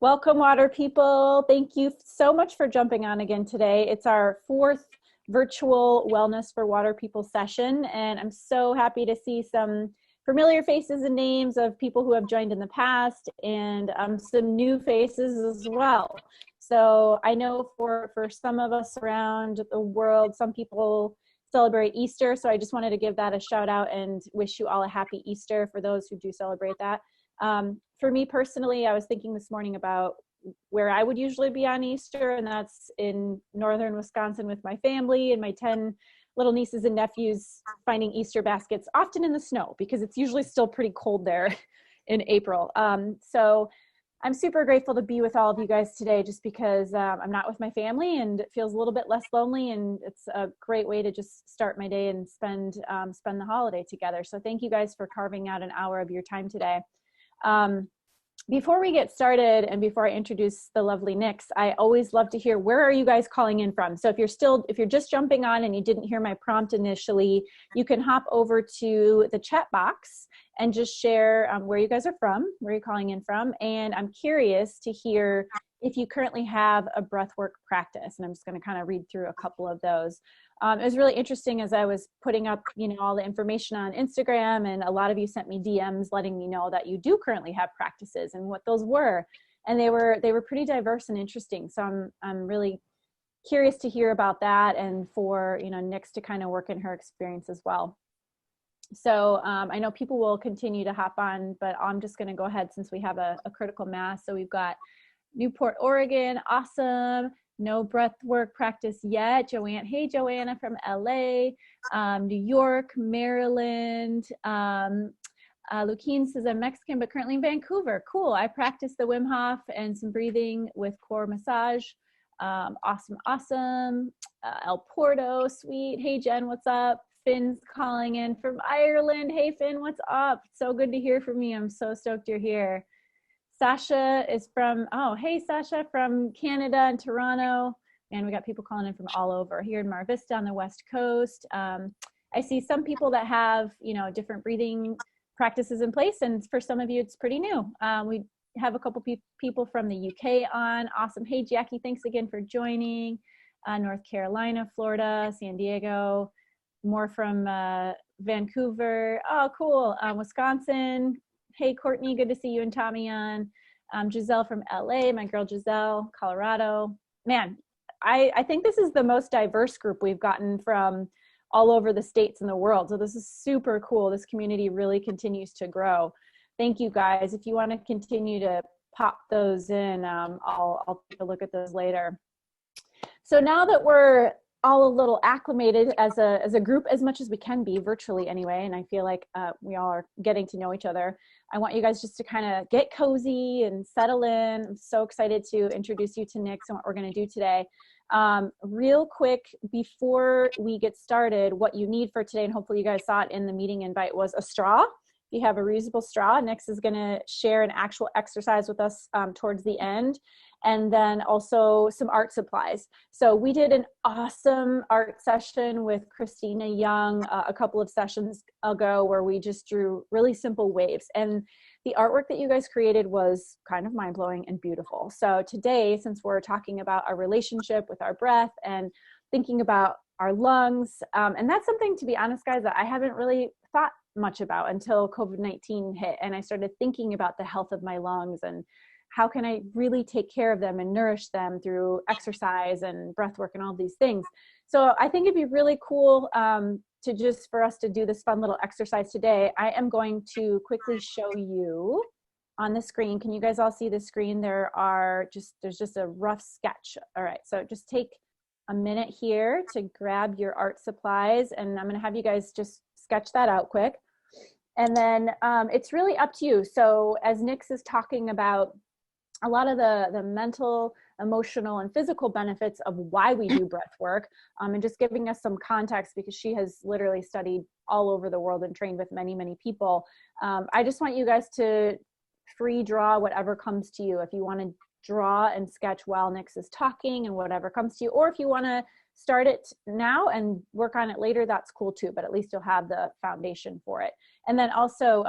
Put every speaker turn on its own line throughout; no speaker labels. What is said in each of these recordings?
Welcome, water people. Thank you so much for jumping on again today. It's our fourth virtual Wellness for Water People session, and I'm so happy to see some familiar faces and names of people who have joined in the past, and some new faces as well. So I know for some of us around the world, some people celebrate Easter, so I just wanted to give that a shout out and wish you all a happy Easter for those who do celebrate that. For me personally, I was thinking this morning about where I would usually be on Easter, and that's in northern Wisconsin with my family and my 10 little nieces and nephews, finding Easter baskets, often in the snow because it's usually still pretty cold there in April. So I'm super grateful to be with all of you guys today, just because I'm not with my family and it feels a little bit less lonely, and it's a great way to just start my day and spend the holiday together. So thank you guys for carving out an hour of your time today. Before we get started and before I introduce the lovely Nix, I always love to hear, where are you guys calling in from? So if you're just jumping on and you didn't hear my prompt initially, you can hop over to the chat box and just share where you guys are from, where you're calling in from. And I'm curious to hear if you currently have a breathwork practice. And I'm just going to kind of read through a couple of those. It was really interesting as I was putting up, all the information on Instagram, and a lot of you sent me DMs letting me know that you do currently have practices and what those were. And they were pretty diverse and interesting. So I'm really curious to hear about that, and for, Nix to kind of work in her experience as well. So I know people will continue to hop on, but I'm just going to go ahead since we have a critical mass. So we've got Newport, Oregon. Awesome. No breath work practice yet. Joanne. Hey, Joanna from LA. New York, Maryland. Lukeen says, I'm Mexican, but currently in Vancouver. Cool. I practice the Wim Hof and some breathing with core massage. Awesome. El Porto, sweet. Hey, Jen, what's up? Finn's calling in from Ireland. Hey, Finn, what's up? So good to hear from you. I'm so stoked you're here. Sasha is hey, Sasha from Canada and Toronto. Man, we got people calling in from all over. Here in Mar Vista on the West Coast. I see some people that have, different breathing practices in place, and for some of you, it's pretty new. We have a couple people from the UK on. Awesome. Hey, Jackie, thanks again for joining. North Carolina, Florida, San Diego, more from Vancouver. Oh, cool. Wisconsin. Hey, Courtney, good to see you and Tommy on. Giselle from LA, my girl Giselle, Colorado. Man, I think this is the most diverse group we've gotten from all over the states and the world. So this is super cool. This community really continues to grow. Thank you guys. If you want to continue to pop those in, I'll take a look at those later. So now that we're all a little acclimated as a group, as much as we can be virtually anyway, and I feel like we all are getting to know each other, I want you guys just to kind of get cozy and settle in. I'm so excited to introduce you to Nix and what we're going to do today. Real quick, before we get started, what you need for today, and hopefully you guys saw it in the meeting invite, was a straw. If you have a reusable straw, Nix is going to share an actual exercise with us towards the end, and then also some art supplies. So we did an awesome art session with Christina Young a couple of sessions ago, where we just drew really simple waves, and the artwork that you guys created was kind of mind-blowing and beautiful. So today, since we're talking about our relationship with our breath and thinking about our lungs, and that's something, to be honest, guys, that I haven't really thought much about until COVID-19 hit, and I started thinking about the health of my lungs and how can I really take care of them and nourish them through exercise and breath work and all these things. So I think it'd be really cool for us to do this fun little exercise today. I am going to quickly show you on the screen. Can you guys all see the screen? There's just a rough sketch. All right, so just take a minute here to grab your art supplies, and I'm going to have you guys just sketch that out quick. And then it's really up to you. So as Nix is talking about a lot of the mental, emotional, and physical benefits of why we do breath work, and just giving us some context, because she has literally studied all over the world and trained with many, many people. I just want you guys to free draw whatever comes to you. If you want to draw and sketch while Nix is talking and whatever comes to you, or if you want to start it now and work on it later, that's cool too, but at least you'll have the foundation for it. And then also,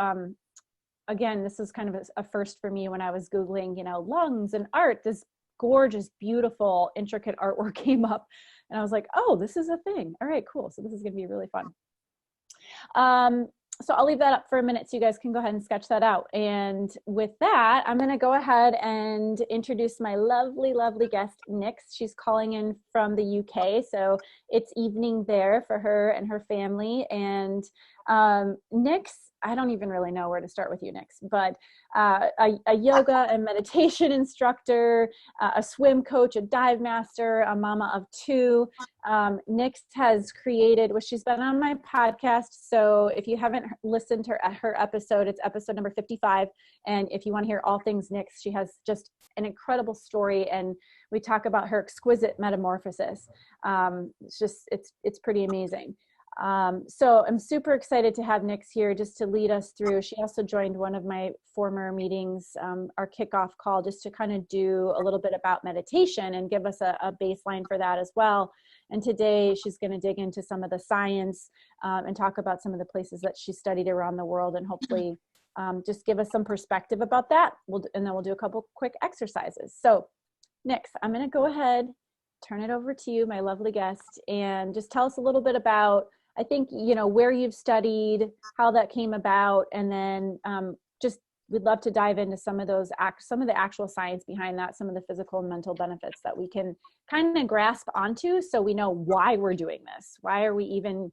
again, this is kind of a first for me when I was Googling, you know, lungs and art, this gorgeous, beautiful, intricate artwork came up. And I was like, oh, this is a thing. All right, cool. So this is going to be really fun. So I'll leave that up for a minute so you guys can go ahead and sketch that out. And with that, I'm going to go ahead and introduce my lovely, lovely guest, Nix. She's calling in from the UK. So it's evening there for her and her family. And Nix, I don't even really know where to start with you, Nix, but a yoga and meditation instructor, a swim coach, a dive master, a mama of two. Nix has created, well, she's been on my podcast. So if you haven't listened to her episode, it's episode number 55. And if you want to hear all things Nix, she has just an incredible story. And we talk about her exquisite metamorphosis. It's pretty amazing. So I'm super excited to have Nix here just to lead us through. She also joined one of my former meetings, our kickoff call, just to kind of do a little bit about meditation and give us a baseline for that as well. And today she's going to dig into some of the science and talk about some of the places that she studied around the world, and hopefully just give us some perspective about that. And then we'll do a couple quick exercises. So Nix, I'm going to go ahead, turn it over to you, my lovely guest, and just tell us a little bit about, I think, you know, where you've studied, how that came about, and then just we'd love to dive into some of the actual science behind that, some of the physical and mental benefits that we can kind of grasp onto, so we know why we're doing this. Why are we even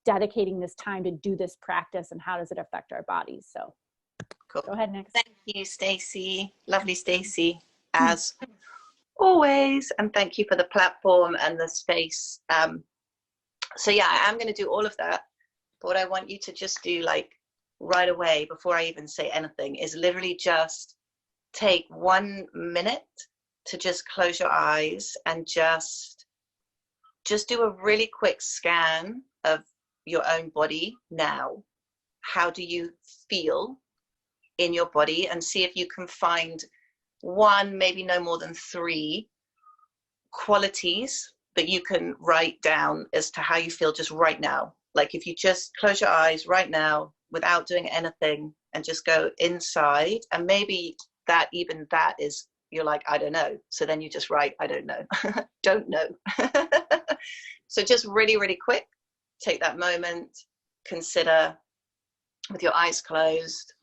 dedicating this time to do this practice, and how does it affect our bodies? So
cool.
Go ahead, Nix.
Thank you, Stacey. Lovely, Stacey, as always, and thank you for the platform and the space. So yeah, I am going to do all of that, but what I want you to just do, like, right away, before I even say anything, is literally just take 1 minute to just close your eyes and just do a really quick scan of your own body now. How do you feel in your body? And see if you can find one, maybe no more than 3 qualities that you can write down as to how you feel just right now. Like, if you just close your eyes right now without doing anything and just go inside, and maybe that is, you're like, I don't know. So then you just write, I don't know. Don't know. So just really, really quick, take that moment, consider with your eyes closed,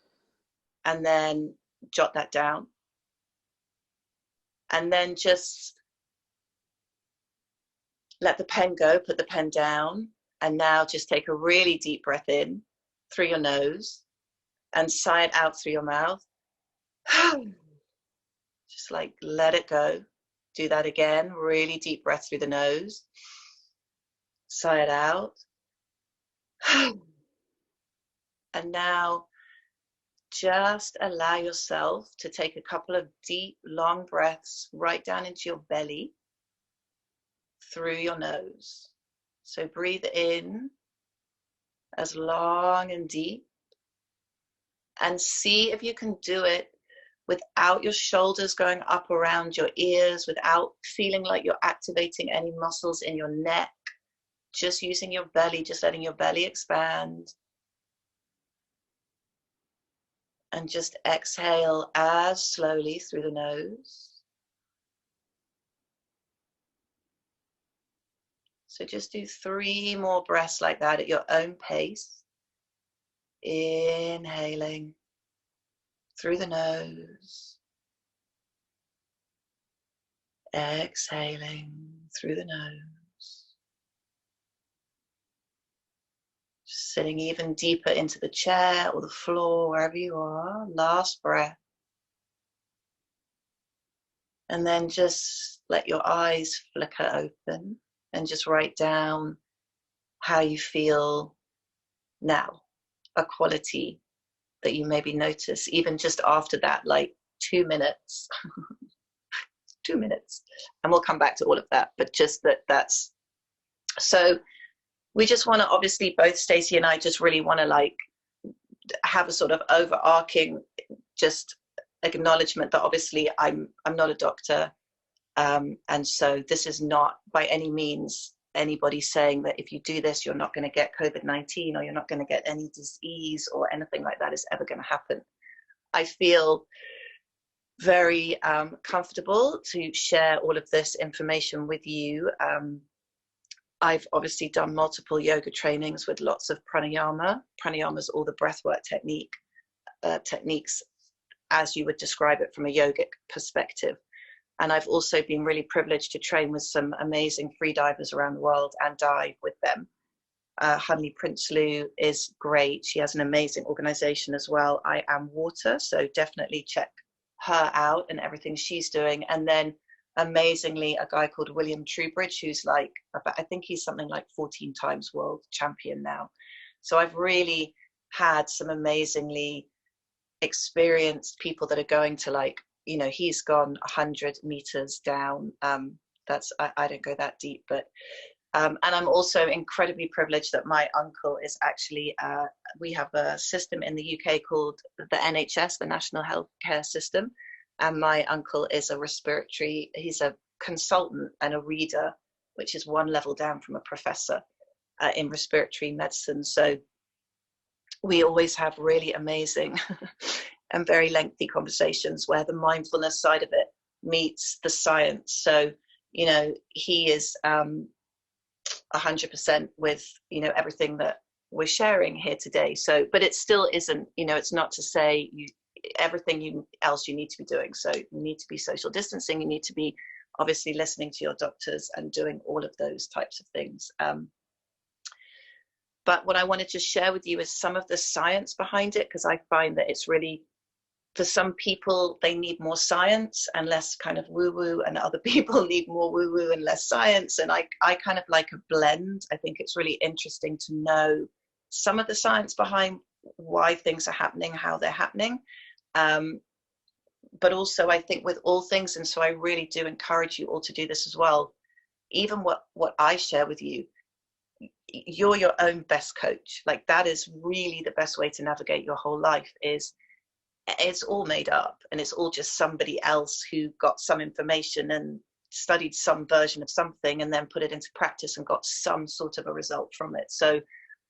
and then jot that down. And then just let the pen go, put the pen down, and now just take a really deep breath in through your nose and sigh it out through your mouth. Just like let it go. Do that again. Really deep breath through the nose. Sigh it out. And now just allow yourself to take a couple of deep, long breaths right down into your belly through your nose. So breathe in as long and deep, and see if you can do it without your shoulders going up around your ears, without feeling like you're activating any muscles in your neck, just using your belly, just letting your belly expand. And just exhale as slowly through the nose. So just do 3 more breaths like that at your own pace. Inhaling through the nose. Exhaling through the nose. Just sitting even deeper into the chair or the floor, wherever you are. Last breath. And then just let your eyes flicker open and just write down how you feel now. A quality that you maybe notice, even just after that, like 2 minutes. 2 minutes. And we'll come back to all of that, but just that's, so we just want to, obviously both Stacey and I just really want to like have a sort of overarching just acknowledgement that obviously I'm not a doctor, and so this is not by any means anybody saying that if you do this you're not going to get COVID-19 or you're not going to get any disease or anything like that is ever going to happen. I feel very comfortable to share all of this information with you. I've obviously done multiple yoga trainings with lots of pranayama. Pranayama is all the breathwork techniques as you would describe it from a yogic perspective. And I've also been really privileged to train with some amazing freedivers around the world and dive with them. Hunley Prinsloo is great. She has an amazing organization as well, I Am Water, so definitely check her out and everything she's doing. And then amazingly, a guy called William Truebridge, who's like, I think he's something like 14 times world champion now. So I've really had some amazingly experienced people that are going to, like, you know, he's gone 100 meters down. That's, I don't go that deep, but and I'm also incredibly privileged that my uncle is actually, we have a system in the UK called the NHS, the National Healthcare System. And my uncle is he's a consultant and a reader, which is one level down from a professor in respiratory medicine. So we always have really amazing and very lengthy conversations where the mindfulness side of it meets the science. So, you know, he is 100% with, you know, everything that we're sharing here today. So, but it still isn't, you know, it's not to say everything else you need to be doing. So you need to be social distancing, you need to be obviously listening to your doctors and doing all of those types of things. But what I want to just share with you is some of the science behind it, because I find that it's really, for some people, they need more science and less kind of woo-woo, and other people need more woo-woo and less science. And I kind of like a blend. I think it's really interesting to know some of the science behind why things are happening, how they're happening. But also I think with all things, and so I really do encourage you all to do this as well, even what I share with you, you're your own best coach. Like, that is really the best way to navigate your whole life. Is it's all made up, and it's all just somebody else who got some information and studied some version of something and then put it into practice and got some sort of a result from it. So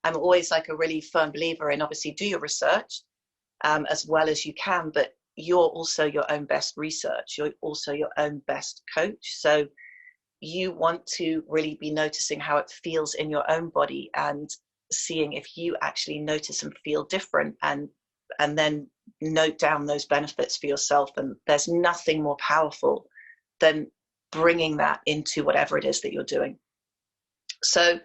I'm always like a really firm believer in, obviously, do your research as well as you can, but you're also your own best research. You're also your own best coach. So you want to really be noticing how it feels in your own body and seeing if you actually notice and feel different, and then note down those benefits for yourself. And there's nothing more powerful than bringing that into whatever it is that you're doing. So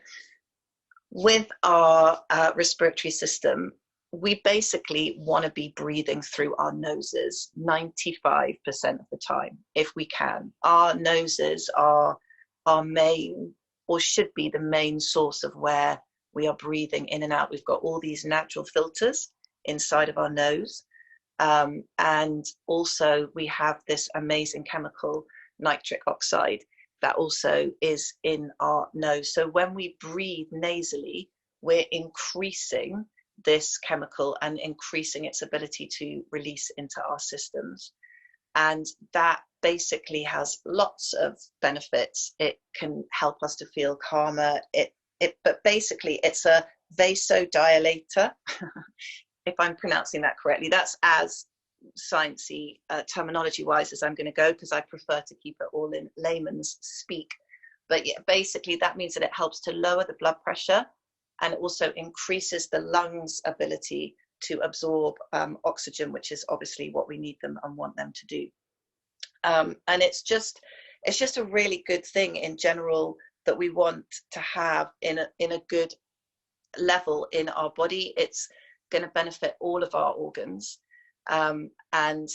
with our respiratory system, we basically want to be breathing through our noses 95% of the time, if we can. Our noses are our main, or should be the main, source of where we are breathing in and out. We've got all these natural filters inside of our nose. And also we have this amazing chemical, nitric oxide, that also is in our nose. So when we breathe nasally, we're increasing this chemical and increasing its ability to release into our systems. And that basically has lots of benefits. It can help us to feel calmer. But basically it's a vasodilator, if I'm pronouncing that correctly. That's as sciencey terminology wise as I'm going to go, because I prefer to keep it all in layman's speak. But yeah, basically that means that it helps to lower the blood pressure, and it also increases the lungs' ability to absorb oxygen, which is obviously what we need them and want them to do. And it's just a really good thing in general that we want to have in a good level in our body. It's going to benefit all of our organs, and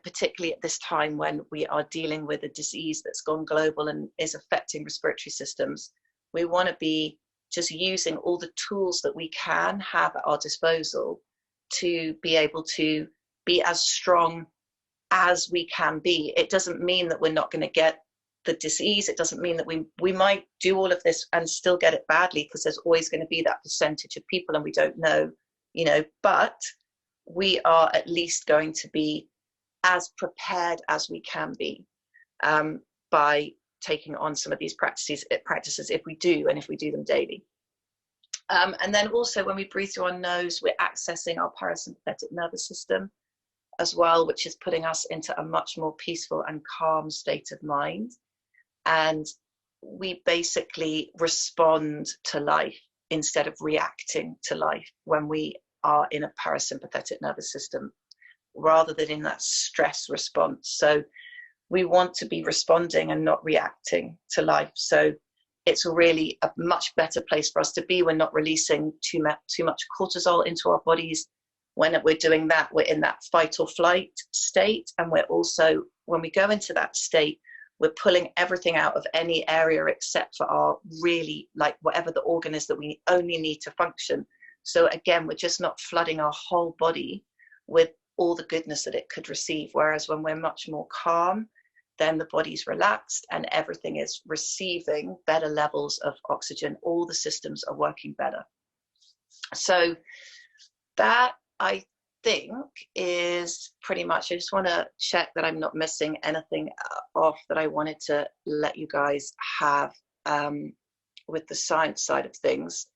particularly at this time when we are dealing with a disease that's gone global and is affecting respiratory systems. We want to be just using all the tools that we can have at our disposal to be able to be as strong as we can be. It doesn't mean that we're not going to get the disease. It doesn't mean that we might do all of this and still get it badly, because there's always going to be that percentage of people and we don't know, you know, but we are at least going to be as prepared as we can be by taking on some of these practices if we do, and if we do them daily. And then also when we breathe through our nose, we're accessing our parasympathetic nervous system. as well, which is putting us into a much more peaceful and calm state of mind. And we basically respond to life instead of reacting to life when we are in a parasympathetic nervous system, rather than in that stress response. So we want to be responding and not reacting to life. So it's really a much better place for us to be. We're not releasing too much cortisol into our bodies. When we're doing that, we're in that fight or flight state. And we're also, when we go into that state, we're pulling everything out of any area except for our really, like, whatever the organ is that we only need to function. So again, we're just not flooding our whole body with all the goodness that it could receive. Whereas when we're much more calm, then the body's relaxed and everything is receiving better levels of oxygen. All the systems are working better. So that, I think, is pretty much, I just want to check that I'm not missing anything off that I wanted to let you guys have with the science side of things.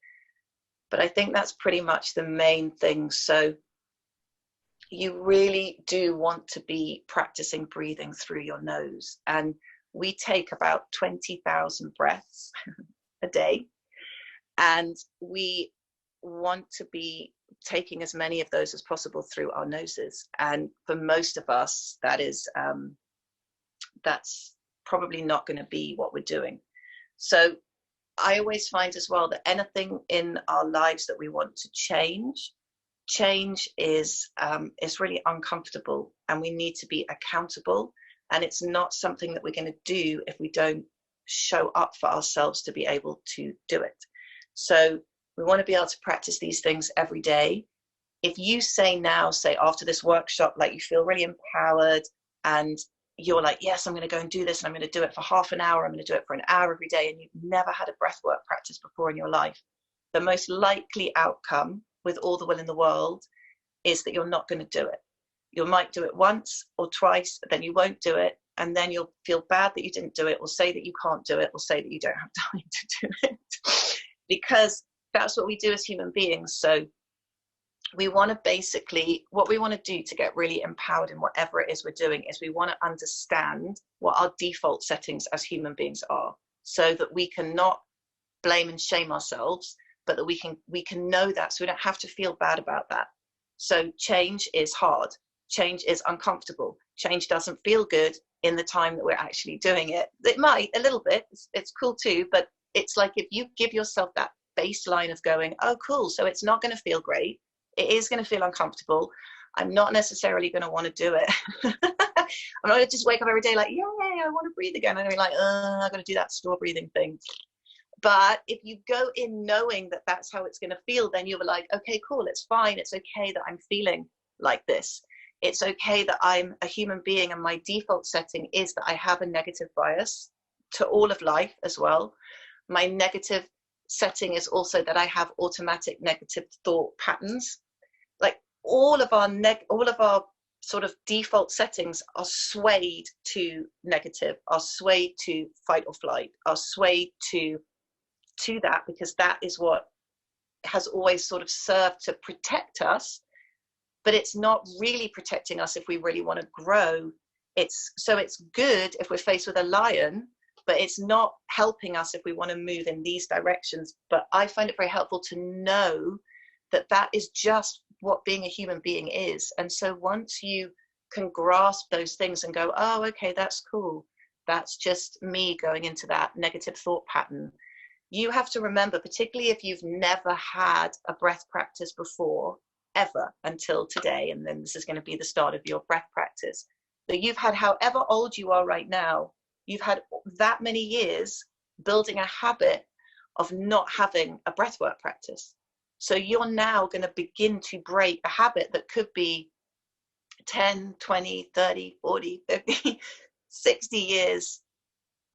But I think that's pretty much the main thing. So you really do want to be practicing breathing through your nose. And we take about 20,000 breaths a day. And we want to be taking as many of those as possible through our noses. And for most of us, that's probably not going to be what we're doing. So I always find as well that anything in our lives that we want to change is really uncomfortable, and we need to be accountable. And it's not something that we're going to do if we don't show up for ourselves to be able to do it. So we want to be able to practice these things every day. If you say after this workshop, like, you feel really empowered and you're like, yes, I'm going to go and do this, and I'm going to do it for half an hour, I'm going to do it for an hour every day, and you've never had a breathwork practice before in your life, the most likely outcome, with all the will in the world, is that you're not going to do it. You might do it once or twice, but then you won't do it, and then you'll feel bad that you didn't do it, or say that you can't do it, or say that you don't have time to do it, because that's what we do as human beings. So we want to basically, what we want to do to get really empowered in whatever it is we're doing, is we want to understand what our default settings as human beings are, so that we can not blame and shame ourselves, but that we can know that, so we don't have to feel bad about that. So change is hard. Change is uncomfortable. Change doesn't feel good in the time that we're actually doing it. It might a little bit. It's cool too, but it's like, if you give yourself that baseline of going, oh, cool, so it's not going to feel great. It is going to feel uncomfortable. I'm not necessarily going to want to do it. I'm not going to just wake up every day like, yay, I want to breathe again. And I'm like, I'm going to do that store breathing thing. But if you go in knowing that that's how it's going to feel, then you're like, okay, cool, it's fine. It's okay that I'm feeling like this. It's okay that I'm a human being, and my default setting is that I have a negative bias to all of life as well. My negative setting is also that I have automatic negative thought patterns. Like, all of our sort of default settings are swayed to negative, are swayed to fight or flight, are swayed to that, because that is what has always sort of served to protect us. But it's not really protecting us if we really want to grow. It's good if we're faced with a lion, but it's not helping us if we want to move in these directions. But I find it very helpful to know that that is just what being a human being is. And so once you can grasp those things and go, oh, okay, that's cool, that's just me going into that negative thought pattern. You have to remember, particularly if you've never had a breath practice before, ever, until today, and then this is going to be the start of your breath practice. So you've had, however old you are right now, you've had that many years building a habit of not having a breathwork practice. So you're now going to begin to break a habit that could be 10, 20, 30, 40, 50, 60 years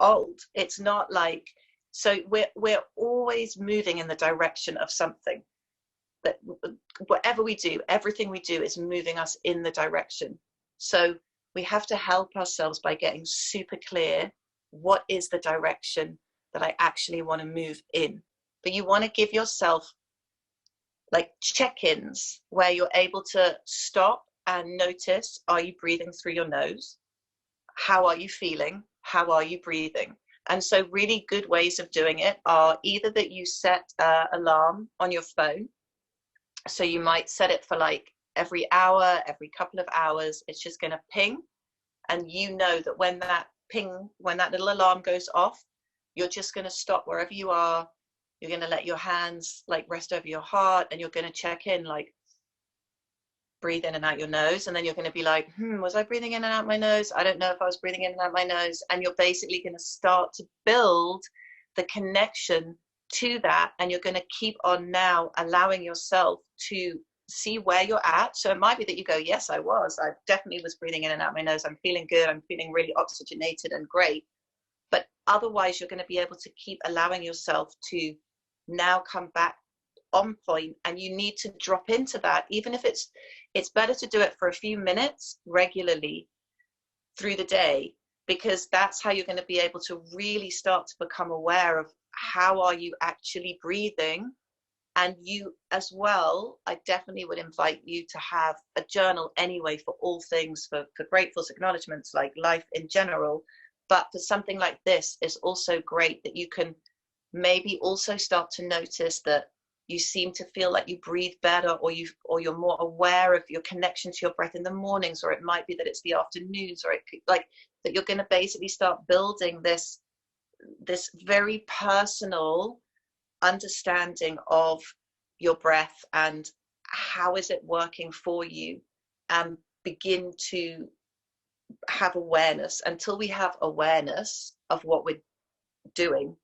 old. It's not like, so we're always moving in the direction of something. But whatever we do, everything we do is moving us in the direction. So we have to help ourselves by getting super clear, what is the direction that I actually want to move in? But you want to give yourself like check-ins where you're able to stop and notice, are you breathing through your nose? How are you feeling? How are you breathing? And so really good ways of doing it are either that you set an alarm on your phone. So you might set it for like every hour, every couple of hours, it's just going to ping. And you know that when that ping, when that little alarm goes off, you're just going to stop wherever you are. You're going to let your hands like rest over your heart, and you're going to check in, like breathe in and out your nose. And then you're going to be like, was I breathing in and out my nose? I don't know if I was breathing in and out my nose. And you're basically going to start to build the connection to that. And you're going to keep on now allowing yourself to see where you're at. So it might be that you go, yes, I definitely was breathing in and out my nose. I'm feeling good. I'm feeling really oxygenated and great. But otherwise, you're going to be able to keep allowing yourself to now come back on point, and you need to drop into that, even if it's better to do it for a few minutes regularly through the day, because that's how you're going to be able to really start to become aware of how are you actually breathing. And you as well, I definitely would invite you to have a journal anyway for all things, for gratefuls, acknowledgements, like life in general. But for something like this, it's also great that you can maybe also start to notice that you seem to feel like you breathe better, or you're more aware of your connection to your breath in the mornings, or it might be that it's the afternoons, or it could, like that you're going to basically start building this very personal understanding of your breath and how is it working for you, and begin to have awareness. Until we have awareness of what we're doing,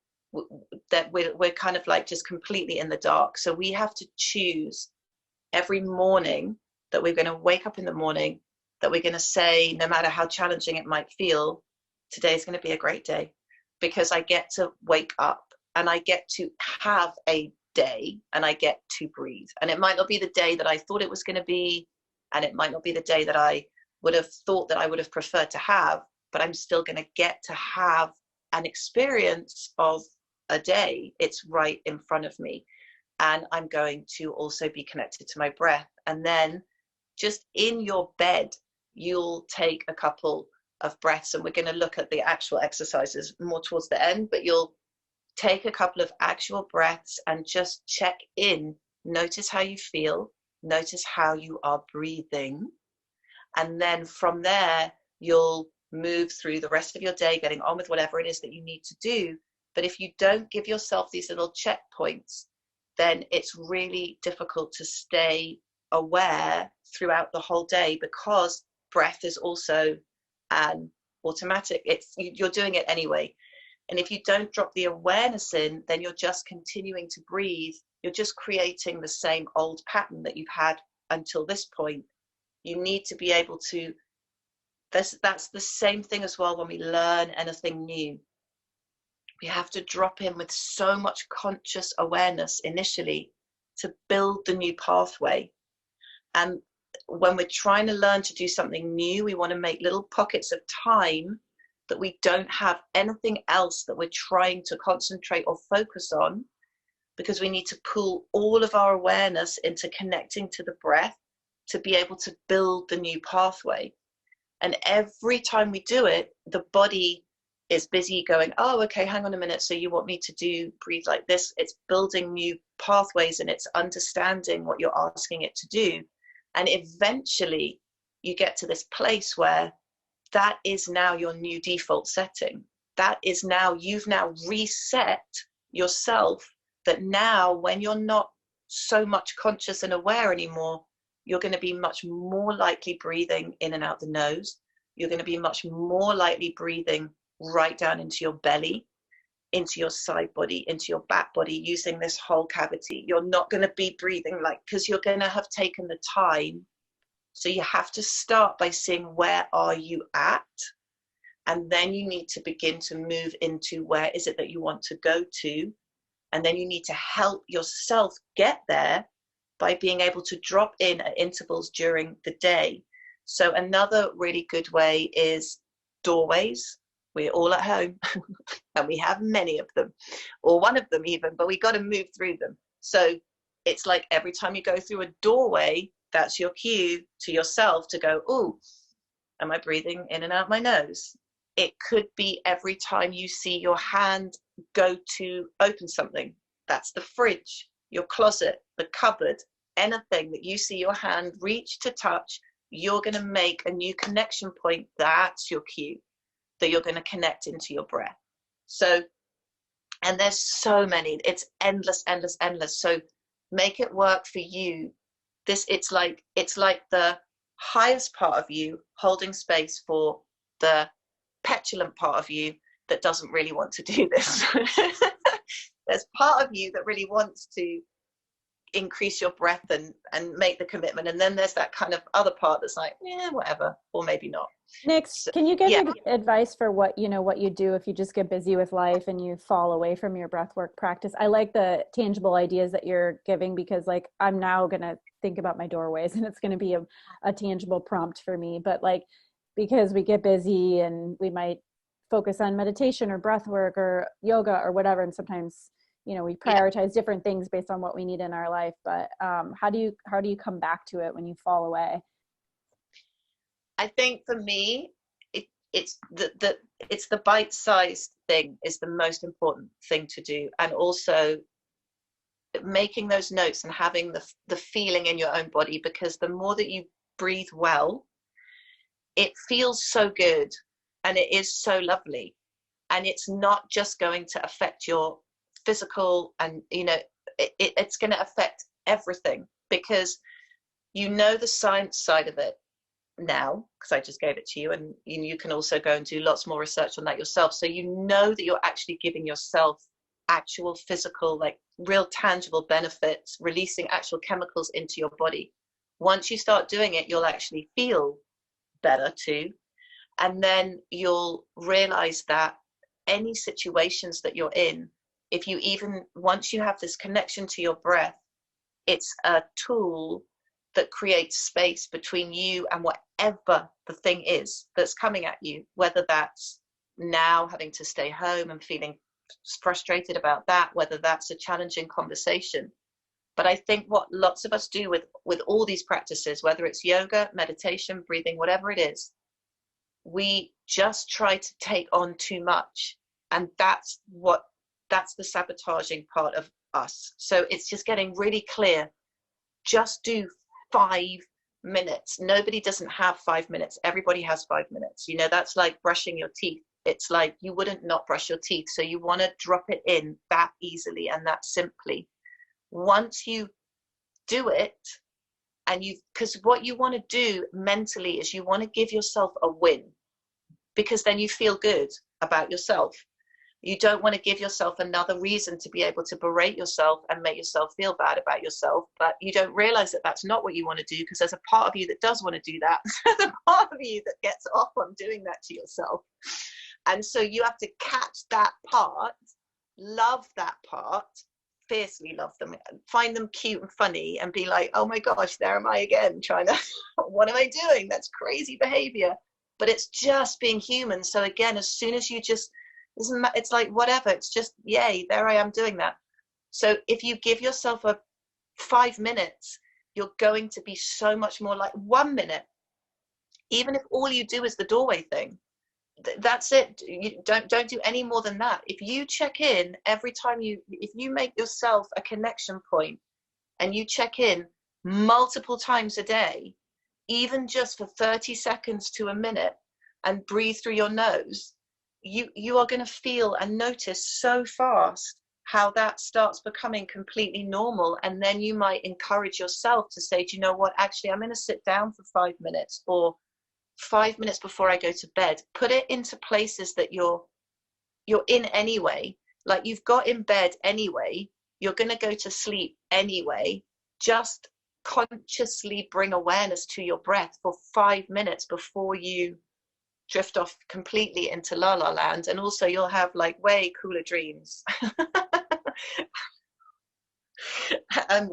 that we're kind of like just completely in the dark. So we have to choose every morning that we're going to wake up in the morning, that we're going to say, no matter how challenging it might feel, today's going to be a great day, because I get to wake up and I get to have a day and I get to breathe. And it might not be the day that I thought it was going to be, and it might not be the day that I would have thought that I would have preferred to have, but I'm still going to get to have an experience of a day. It's right in front of me, and I'm going to also be connected to my breath. And then just in your bed, you'll take a couple of breaths, and we're going to look at the actual exercises more towards the end, but you'll take a couple of actual breaths and just check in. Notice how you feel, notice how you are breathing, and then from there you'll move through the rest of your day, getting on with whatever it is that you need to do. But if you don't give yourself these little checkpoints, then it's really difficult to stay aware throughout the whole day, because breath is also an automatic. You're doing it anyway. And if you don't drop the awareness in, then you're just continuing to breathe. You're just creating the same old pattern that you've had until this point. You need to be able to, that's the same thing as well when we learn anything new. We have to drop in with so much conscious awareness initially to build the new pathway. And when we're trying to learn to do something new, we want to make little pockets of time that we don't have anything else that we're trying to concentrate or focus on, because we need to pull all of our awareness into connecting to the breath to be able to build the new pathway. And every time we do it, the body is busy going, oh, okay, hang on a minute. So you want me to breathe like this? It's building new pathways, and it's understanding what you're asking it to do. And eventually you get to this place where that is now your new default setting. That is now, you've now reset yourself, that now when you're not so much conscious and aware anymore, you're going to be much more likely breathing in and out the nose. You're going to be much more likely breathing right down into your belly, into your side body, into your back body, using this whole cavity. You're not going to be breathing because you're going to have taken the time. So you have to start by seeing, where are you at? And then you need to begin to move into, where is it that you want to go to? And then you need to help yourself get there by being able to drop in at intervals during the day. So another really good way is doorways. We're all at home and we have many of them, or one of them even, but we got to move through them. So it's like every time you go through a doorway, That's your cue to yourself to go, oh, am I breathing in and out my nose? It could be every time you see your hand go to open something. That's the fridge, your closet, the cupboard, anything that you see your hand reach to touch, you're going to make a new connection point. That's your cue that you're going to connect into your breath. So, and there's so many, it's endless, endless, endless. So make it work for you. It's like the highest part of you holding space for the petulant part of you that doesn't really want to do this. There's part of you that really wants to increase your breath and make the commitment, and then there's that kind of other part that's like, yeah, whatever, or maybe not.
Nix, can you give me advice for what you do if you just get busy with life and you fall away from your breathwork practice? I like the tangible ideas that you're giving, because like I'm now going to think about my doorways and it's going to be a tangible prompt for me. But like, because we get busy and we might focus on meditation or breathwork or yoga or whatever, and sometimes, you know, we prioritize different things based on what we need in our life. But how do you come back to it when you fall away?
I think for me, it's the bite-sized thing is the most important thing to do, and also making those notes and having the feeling in your own body, because the more that you breathe well, it feels so good and it is so lovely, and it's not just going to affect your physical, and you know, it's going to affect everything, because you know the science side of it now, because I just gave it to you, and you can also go and do lots more research on that yourself, so you know that you're actually giving yourself actual physical, like real tangible benefits, releasing actual chemicals into your body. Once you start doing it, you'll actually feel better too, and then you'll realize that any situations that you're in, if you even, once you have this connection to your breath, it's a tool that creates space between you and whatever the thing is that's coming at you, whether that's now having to stay home and feeling frustrated about that, whether that's a challenging conversation. But I think what lots of us do with all these practices, whether it's yoga, meditation, breathing, whatever it is, we just try to take on too much. And that's the sabotaging part of us. So it's just getting really clear. Just do 5 minutes. Nobody doesn't have 5 minutes. Everybody has 5 minutes. You know, that's like brushing your teeth. It's like you wouldn't not brush your teeth. So you want to drop it in that easily and that simply. Once you do it, and because what you want to do mentally is you want to give yourself a win, because then you feel good about yourself. You don't want to give yourself another reason to be able to berate yourself and make yourself feel bad about yourself. But you don't realize that that's not what you want to do, because there's a part of you that does want to do that. There's a part of you that gets off on doing that to yourself. And so you have to catch that part, love that part, fiercely love them, find them cute and funny, and be like, oh my gosh, there am I again, trying to, what am I doing? That's crazy behavior. But it's just being human. So again, as soon as you just, it's like whatever, it's just, yay, there I am doing that. So if you give yourself a 5 minutes, you're going to be so much more like 1 minute. Even if all you do is the doorway thing, that's it. You don't do any more than that. If you check in every time if you make yourself a connection point, and you check in multiple times a day, even just for 30 seconds to a minute, and breathe through your nose, you are going to feel and notice so fast how that starts becoming completely normal. And then you might encourage yourself to say, do you know what, actually I'm going to sit down for 5 minutes, or 5 minutes before I go to bed. Put it into places that you're in anyway, like you've got in bed anyway, you're going to go to sleep anyway. Just consciously bring awareness to your breath for 5 minutes before you drift off completely into la la land. And also you'll have like way cooler dreams and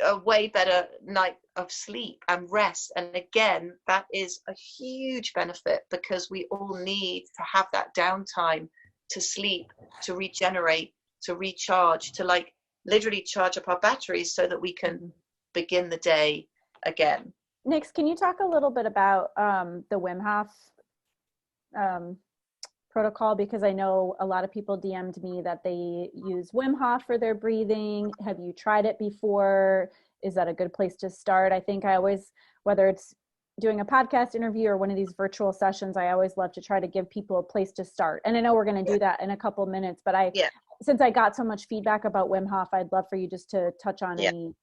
a way better night of sleep and rest. And again, that is a huge benefit, because we all need to have that downtime to sleep, to regenerate, to recharge, to like literally charge up our batteries so that we can begin the day again.
Nix, can you talk a little bit about the Wim Hof protocol? Because I know a lot of people DM'd me that they use Wim Hof for their breathing. Have you tried it before? Is that a good place to start? I think I always, whether it's doing a podcast interview or one of these virtual sessions, I always love to try to give people a place to start. And I know we're going to do that in a couple of minutes, but since I got so much feedback about Wim Hof, I'd love for you just to touch on any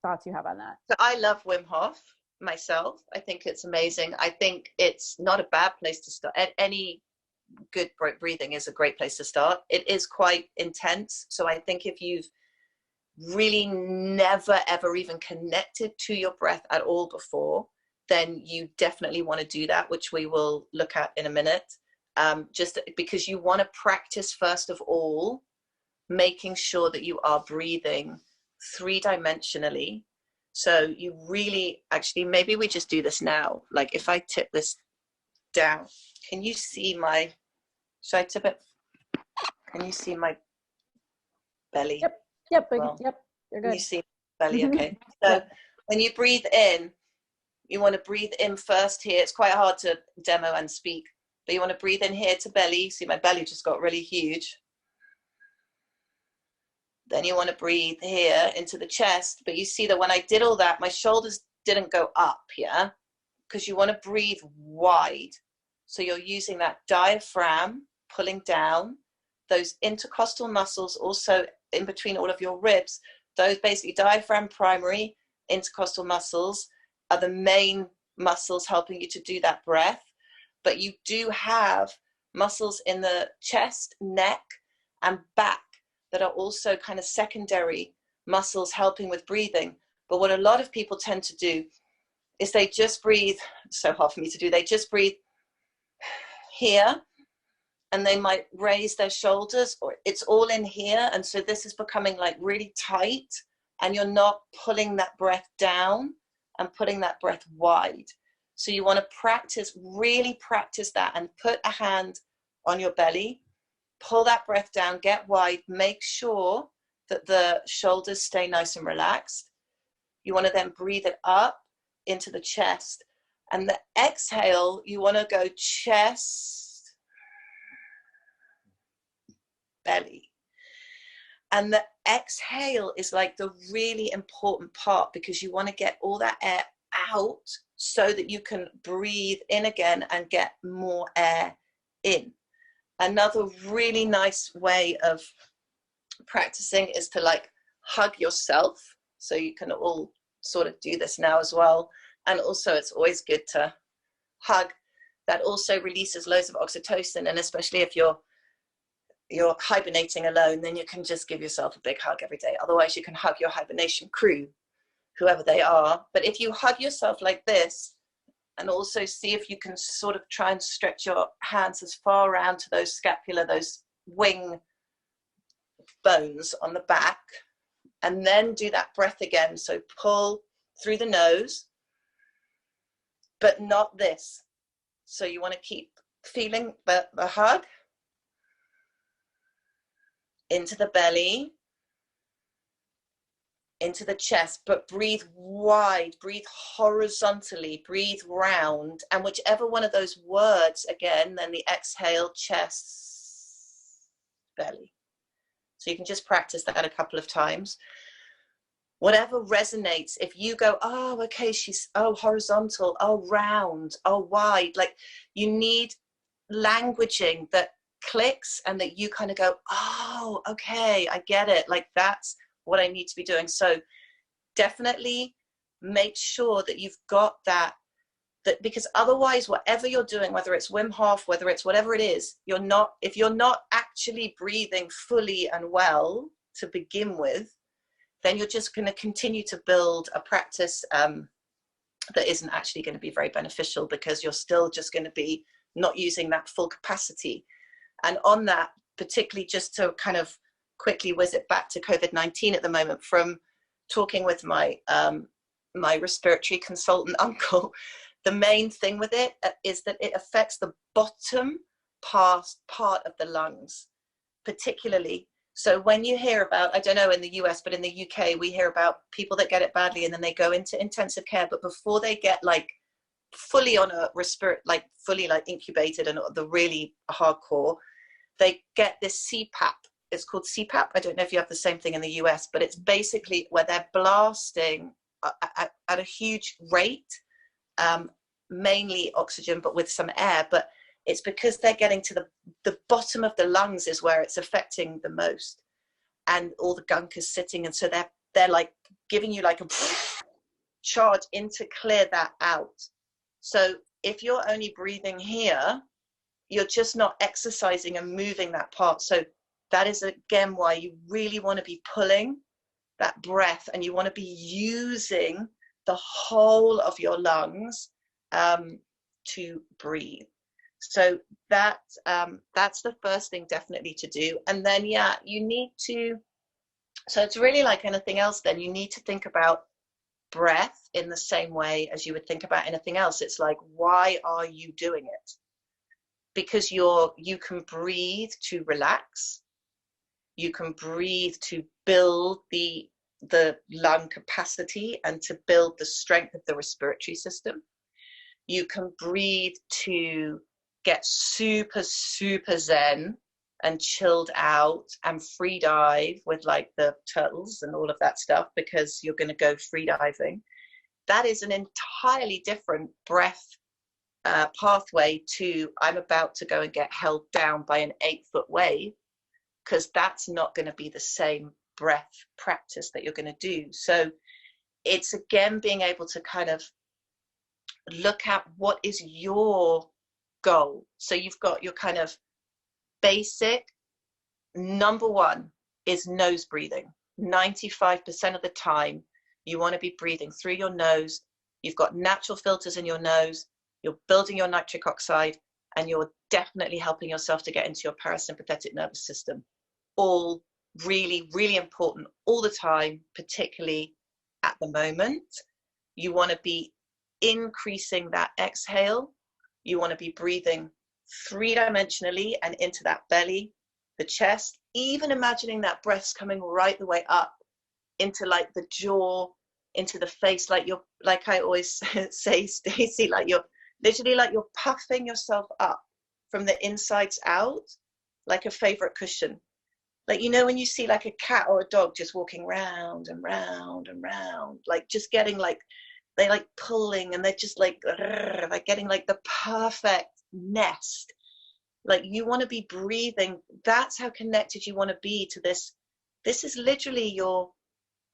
thoughts you have on that.
So I love Wim Hof myself. I think it's amazing. I think it's not a bad place to start. Any good breathing is a great place to start. It is quite intense. So I think if you've really never, ever even connected to your breath at all before, then you definitely want to do that, which we will look at in a minute. Just because you want to practice, first of all, making sure that you are breathing 3-dimensionally. So you really, actually, maybe we just do this now. Like if I tip this down, can you see should I tip it? Can you see my belly?
Yep,
well,
yep, you're good.
Can you see my belly? Okay. So when you breathe in, you want to breathe in first here. It's quite hard to demo and speak, but you want to breathe in here to belly. See, my belly just got really huge. Then you want to breathe here into the chest. But you see that when I did all that, my shoulders didn't go up, because you want to breathe wide. So you're using that diaphragm, pulling down, those intercostal muscles also in between all of your ribs. Those basically diaphragm, primary, intercostal muscles are the main muscles helping you to do that breath. But you do have muscles in the chest, neck, and back that are also kind of secondary muscles helping with breathing. But what a lot of people tend to do is they just breathe, so hard for me to do, they just breathe here, and they might raise their shoulders, or it's all in here. And so this is becoming like really tight, and you're not pulling that breath down and putting that breath wide. So you want to practice, really practice that, and put a hand on your belly, pull that breath down, get wide, make sure that the shoulders stay nice and relaxed. You want to then breathe it up into the chest. And the exhale, you want to go chest, belly. And the exhale is like the really important part, because you want to get all that air out so that you can breathe in again and get more air in. Another really nice way of practicing is to like hug yourself. So you can all sort of do this now as well. And also it's always good to hug. That also releases loads of oxytocin. And especially if you're hibernating alone, then you can just give yourself a big hug every day. Otherwise you can hug your hibernation crew, whoever they are. But if you hug yourself like this, and also see if you can sort of try and stretch your hands as far around to those scapula, those wing bones on the back, and then do that breath again. So pull through the nose, but not this. So you want to keep feeling the hug into the belly, into the chest, but breathe wide, breathe horizontally, breathe round. And whichever one of those words, again, then the exhale, chest, belly. So you can just practice that a couple of times. Whatever resonates. If you go, oh, okay, she's, oh, horizontal, oh, round, oh, wide. Like, you need languaging that clicks and that you kind of go, oh, okay, I get it. Like, that's what I need to be doing. So definitely make sure that you've got that, because otherwise, whatever you're doing, whether it's Wim Hof, whether it's whatever it is, if you're not actually breathing fully and well to begin with, then you're just going to continue to build a practice that isn't actually going to be very beneficial, because you're still just going to be not using that full capacity. And on that, particularly just to kind of quickly whiz it back to COVID-19 at the moment, from talking with my my respiratory consultant uncle, the main thing with it is that it affects the bottom part of the lungs particularly. So when you hear about, I don't know in the US, but in the UK, we hear about people that get it badly and then they go into intensive care. But before they get like fully on a like fully like incubated and the really hardcore, they get this CPAP. It's called CPAP. I don't know if you have the same thing in the US, but it's basically where they're blasting at a huge rate, mainly oxygen, but with some air. But it's because they're getting to the bottom of the lungs is where it's affecting the most, and all the gunk is sitting, and so they're like giving you like a charge in to clear that out. So if you're only breathing here, you're just not exercising and moving that part. So that is again why you really want to be pulling that breath, and you want to be using the whole of your lungs to breathe. So that's the first thing definitely to do. And then you need to, so it's really like anything else, then you need to think about breath in the same way as you would think about anything else. It's like, why are you doing it? Because you can breathe to relax, you can breathe to build the lung capacity and to build the strength of the respiratory system. You can breathe to get super, super zen and chilled out and free dive with like the turtles and all of that stuff, because you're going to go free diving. That is an entirely different breath pathway to I'm about to go and get held down by an 8-foot wave, because that's not going to be the same breath practice that you're going to do. So it's again being able to kind of look at what is your goal. So you've got your kind of basic number one is nose breathing. 95% of the time you want to be breathing through your nose. You've got natural filters in your nose, you're building your nitric oxide, and you're definitely helping yourself to get into your parasympathetic nervous system. All really, really important all the time, particularly at the moment. You want to be increasing that exhale. You want to be breathing 3-dimensionally and into that belly, the chest, even imagining that breath's coming right the way up into like the jaw, into the face, like you're, like I always say, Stacey, like you're literally like you're puffing yourself up from the insides out, like a favorite cushion. Like, you know, when you see like a cat or a dog just walking round and round and round, like just getting like, they like pulling and they're just like getting like the perfect nest. Like you want to be breathing. That's how connected you want to be to this. This is literally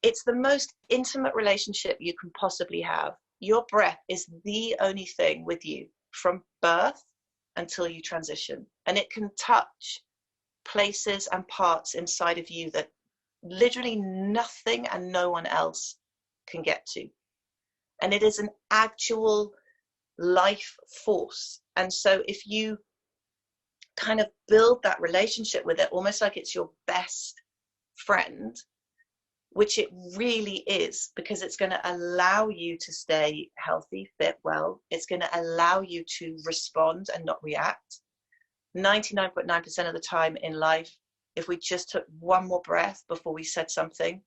it's the most intimate relationship you can possibly have. Your breath is the only thing with you from birth until you transition. And it can touch places and parts inside of you that literally nothing and no one else can get to. And it is an actual life force. And so if you kind of build that relationship with it, almost like it's your best friend, which it really is, because it's going to allow you to stay healthy, fit, well. It's going to allow you to respond and not react. 99.9% of the time in life, if we just took one more breath before we said something,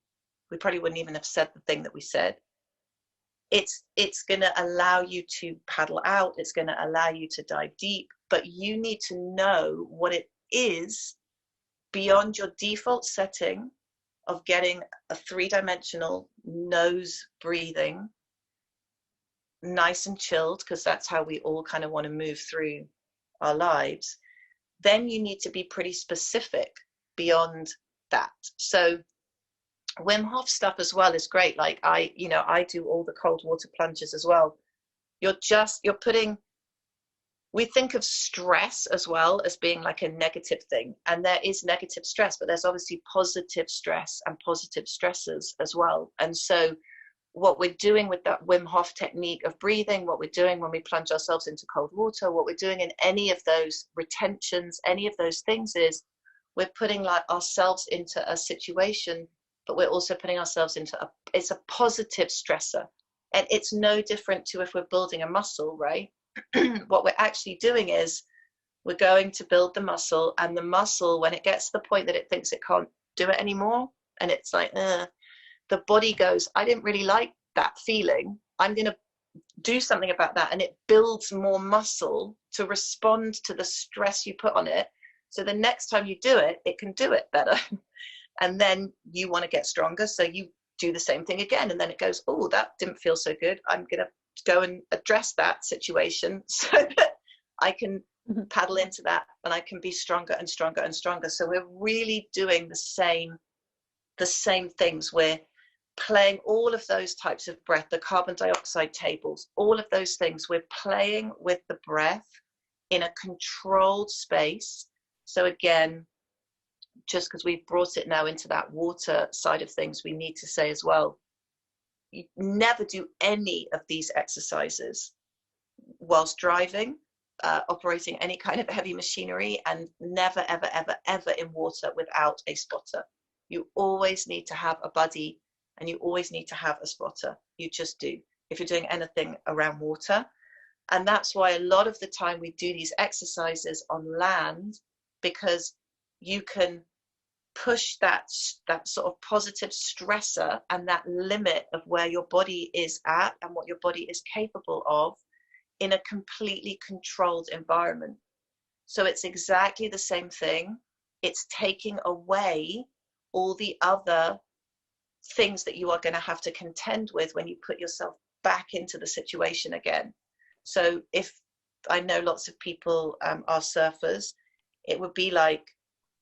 we probably wouldn't even have said the thing that we said. It's going to allow you to paddle out. It's going to allow you to dive deep, but you need to know what it is beyond your default setting of getting a 3-dimensional nose breathing, nice and chilled, because that's how we all kind of want to move through our lives. Then you need to be pretty specific beyond that. So Wim Hof stuff as well is great. Like I do all the cold water plunges as well. You're putting, we think of stress as well as being like a negative thing. And there is negative stress, but there's obviously positive stress and positive stressors as well. And so what we're doing with that Wim Hof technique of breathing, what we're doing when we plunge ourselves into cold water, what we're doing in any of those retentions, any of those things is we're putting like ourselves into a situation, but we're also putting ourselves into it's a positive stressor. And it's no different to if we're building a muscle, right? What we're actually doing is we're going to build the muscle, and the muscle, when it gets to the point that it thinks it can't do it anymore. And it's like, the body goes, I didn't really like that feeling. I'm going to do something about that. And it builds more muscle to respond to the stress you put on it. So the next time you do it, it can do it better. And then you want to get stronger. So you do the same thing again. And then it goes, oh, that didn't feel so good. I'm going to go and address that situation so that I can paddle into that and I can be stronger and stronger and stronger. So we're really doing the same things. We're playing all of those types of breath, the carbon dioxide tables, all of those things. We're playing with the breath in a controlled space. So again, just because we've brought it now into that water side of things, we need to say as well, you never do any of these exercises whilst driving, operating any kind of heavy machinery, and never, ever, ever, ever in water without a spotter. You always need to have a buddy and you always need to have a spotter. You just do, if you're doing anything around water. And that's why a lot of the time we do these exercises on land, because you can push that sort of positive stressor and that limit of where your body is at and what your body is capable of in a completely controlled environment. So it's exactly the same thing. It's taking away all the other things that you are going to have to contend with when you put yourself back into the situation again. So if I know lots of people are surfers, it would be like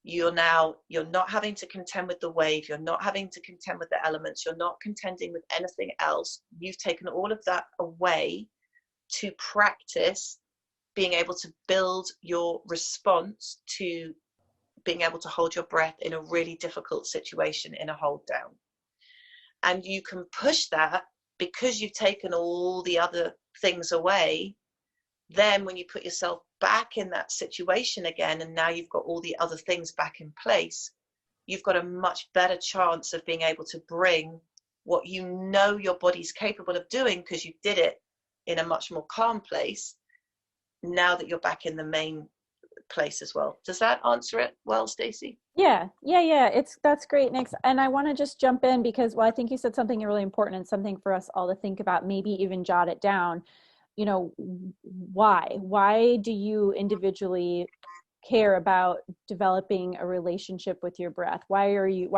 you're not having to contend with the wave, you're not having to contend with the elements, you're not contending with anything else. You've taken all of that away to practice being able to build your response to being able to hold your breath in a really difficult situation in a hold down. And you can push that because you've taken all the other things away. Then when you put yourself back in that situation again, and now you've got all the other things back in place, you've got a much better chance of being able to bring what you know your body's capable of doing, because you did it in a much more calm place, now that you're back in the main place as well. Does that answer it well, Stacey?
Yeah. That's great, Nix. And I want to just jump in because, well, I think you said something really important and something for us all to think about, maybe even jot it down. You know, why do you individually care about developing a relationship with your breath? Why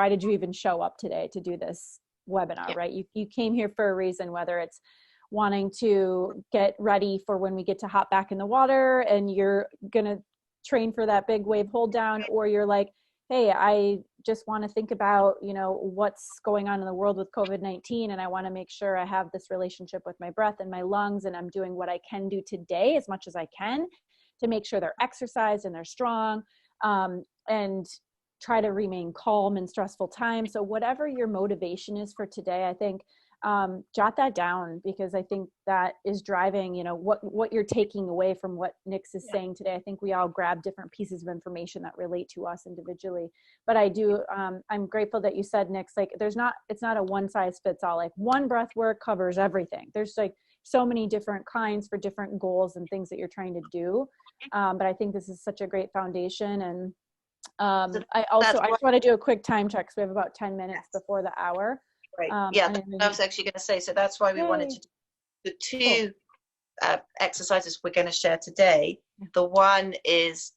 did you even show up today to do this webinar, right? You came here for a reason, whether it's wanting to get ready for when we get to hop back in the water and you're going to train for that big wave hold down, or you're like, hey, I just want to think about, what's going on in the world with COVID-19, and I want to make sure I have this relationship with my breath and my lungs, and I'm doing what I can do today as much as I can to make sure they're exercised and they're strong, and try to remain calm in stressful times. So whatever your motivation is for today, I think jot that down, because I think that is driving, what you're taking away from what Nix is saying today. I think we all grab different pieces of information that relate to us individually. But I do, I'm grateful that you said, Nix, like it's not a one size fits all, like one breath work covers everything. There's like so many different kinds for different goals and things that you're trying to do. But I think this is such a great foundation. And I just want to do a quick time check. So we have about 10 minutes before the hour.
Right. I was actually going to say, so that's why we wanted to do the two exercises we're going to share today. The one is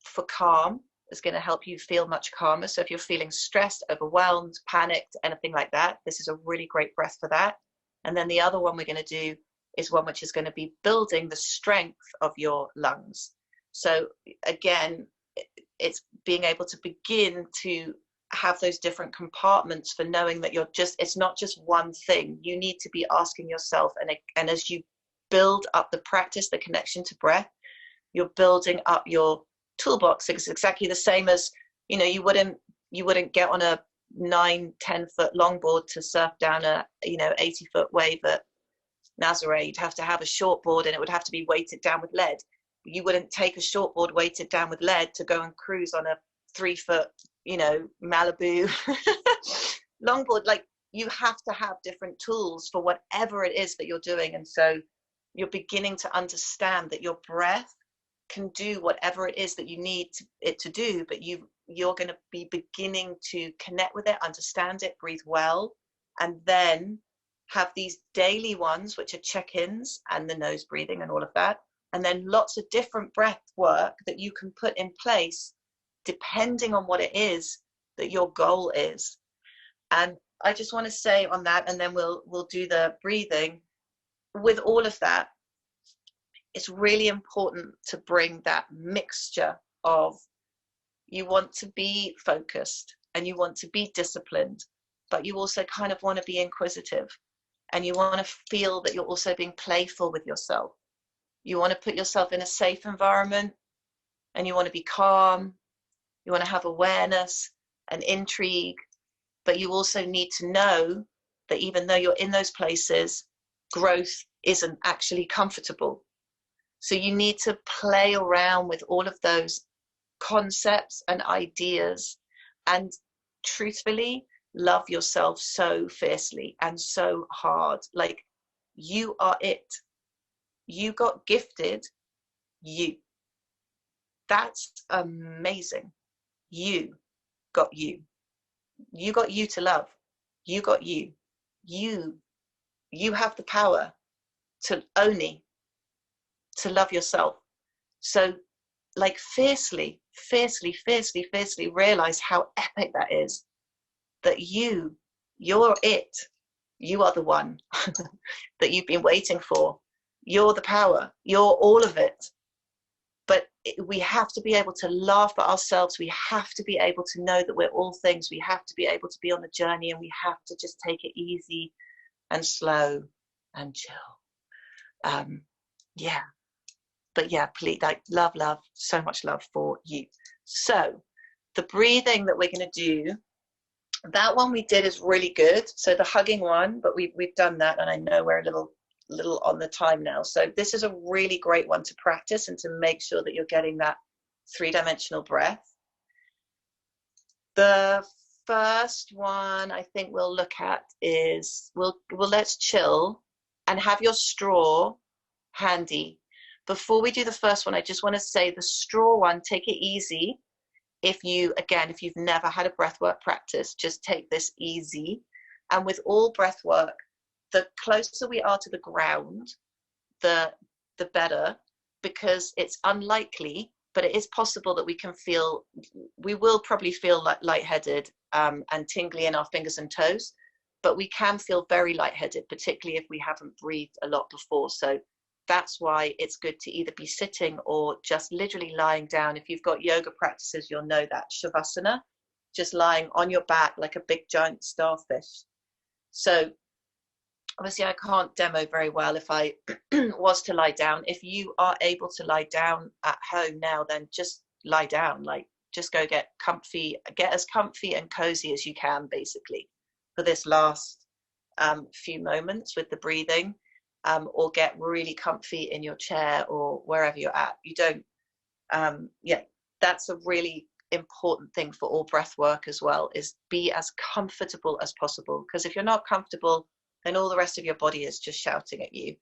for calm. It's going to help you feel much calmer. So if you're feeling stressed, overwhelmed, panicked, anything like that, this is a really great breath for that. And then the other one we're going to do is one which is going to be building the strength of your lungs. So again, it's being able to begin to have those different compartments for knowing that it's not just one thing. You need to be asking yourself, and as you build up the practice, the connection to breath, you're building up your toolbox. It's exactly the same as, you wouldn't get on a 9-10 foot longboard to surf down a 80-foot wave at Nazaré. You'd have to have a short board, and it would have to be weighted down with lead. You wouldn't take a short board weighted down with lead to go and cruise on a 3-foot Malibu longboard. Like, you have to have different tools for whatever it is that you're doing. And so you're beginning to understand that your breath can do whatever it is that you need it to do, but you're going to be beginning to connect with it, understand it, breathe well, and then have these daily ones, which are check-ins and the nose breathing and all of that. And then lots of different breath work that you can put in place depending on what it is that your goal is. And I just want to say on that, and then we'll do the breathing. With all of that, it's really important to bring that mixture of, you want to be focused and you want to be disciplined, but you also kind of want to be inquisitive, and you want to feel that you're also being playful with yourself. You want to put yourself in a safe environment, and you want to be calm. You want to have awareness and intrigue, but you also need to know that even though you're in those places, growth isn't actually comfortable. So you need to play around with all of those concepts and ideas, and truthfully love yourself so fiercely and so hard. Like, you are it. You got gifted you. That's amazing. You got you. You got you to love. You got you. You have the power to only to love yourself. So, like, fiercely realize how epic that is. That you're it. You are the one that you've been waiting for. You're the power. You're all of it. But we have to be able to laugh at ourselves. We have to be able to know that we're all things. We have to be able to be on the journey, and we have to just take it easy and slow and chill. Yeah. But yeah, please, like, love, so much love for you. So the breathing that we're going to do, that one we did is really good. So the hugging one, but we've done that, and I know we're a little on the time now. So this is a really great one to practice and to make sure that you're getting that 3-dimensional breath. The first one I think we'll look at is, let's chill and have your straw handy. Before we do the first one, I just want to say the straw one, take it easy. If you've never had a breathwork practice, just take this easy. And with all breathwork, the closer we are to the ground, the better, because it's unlikely, but it is possible that we will probably feel like lightheaded and tingly in our fingers and toes, but we can feel very lightheaded, particularly if we haven't breathed a lot before. So that's why it's good to either be sitting or just literally lying down. If you've got yoga practices, you'll know that Shavasana, just lying on your back like a big giant starfish. So obviously I can't demo very well if I was to lie down. If you are able to lie down at home now, then just lie down. Like, just go get as comfy and cozy as you can, basically, for this last few moments with the breathing. Or get really comfy in your chair or wherever you're at. You don't, that's a really important thing for all breath work as well, is be as comfortable as possible. Because if you're not comfortable, then all the rest of your body is just shouting at you.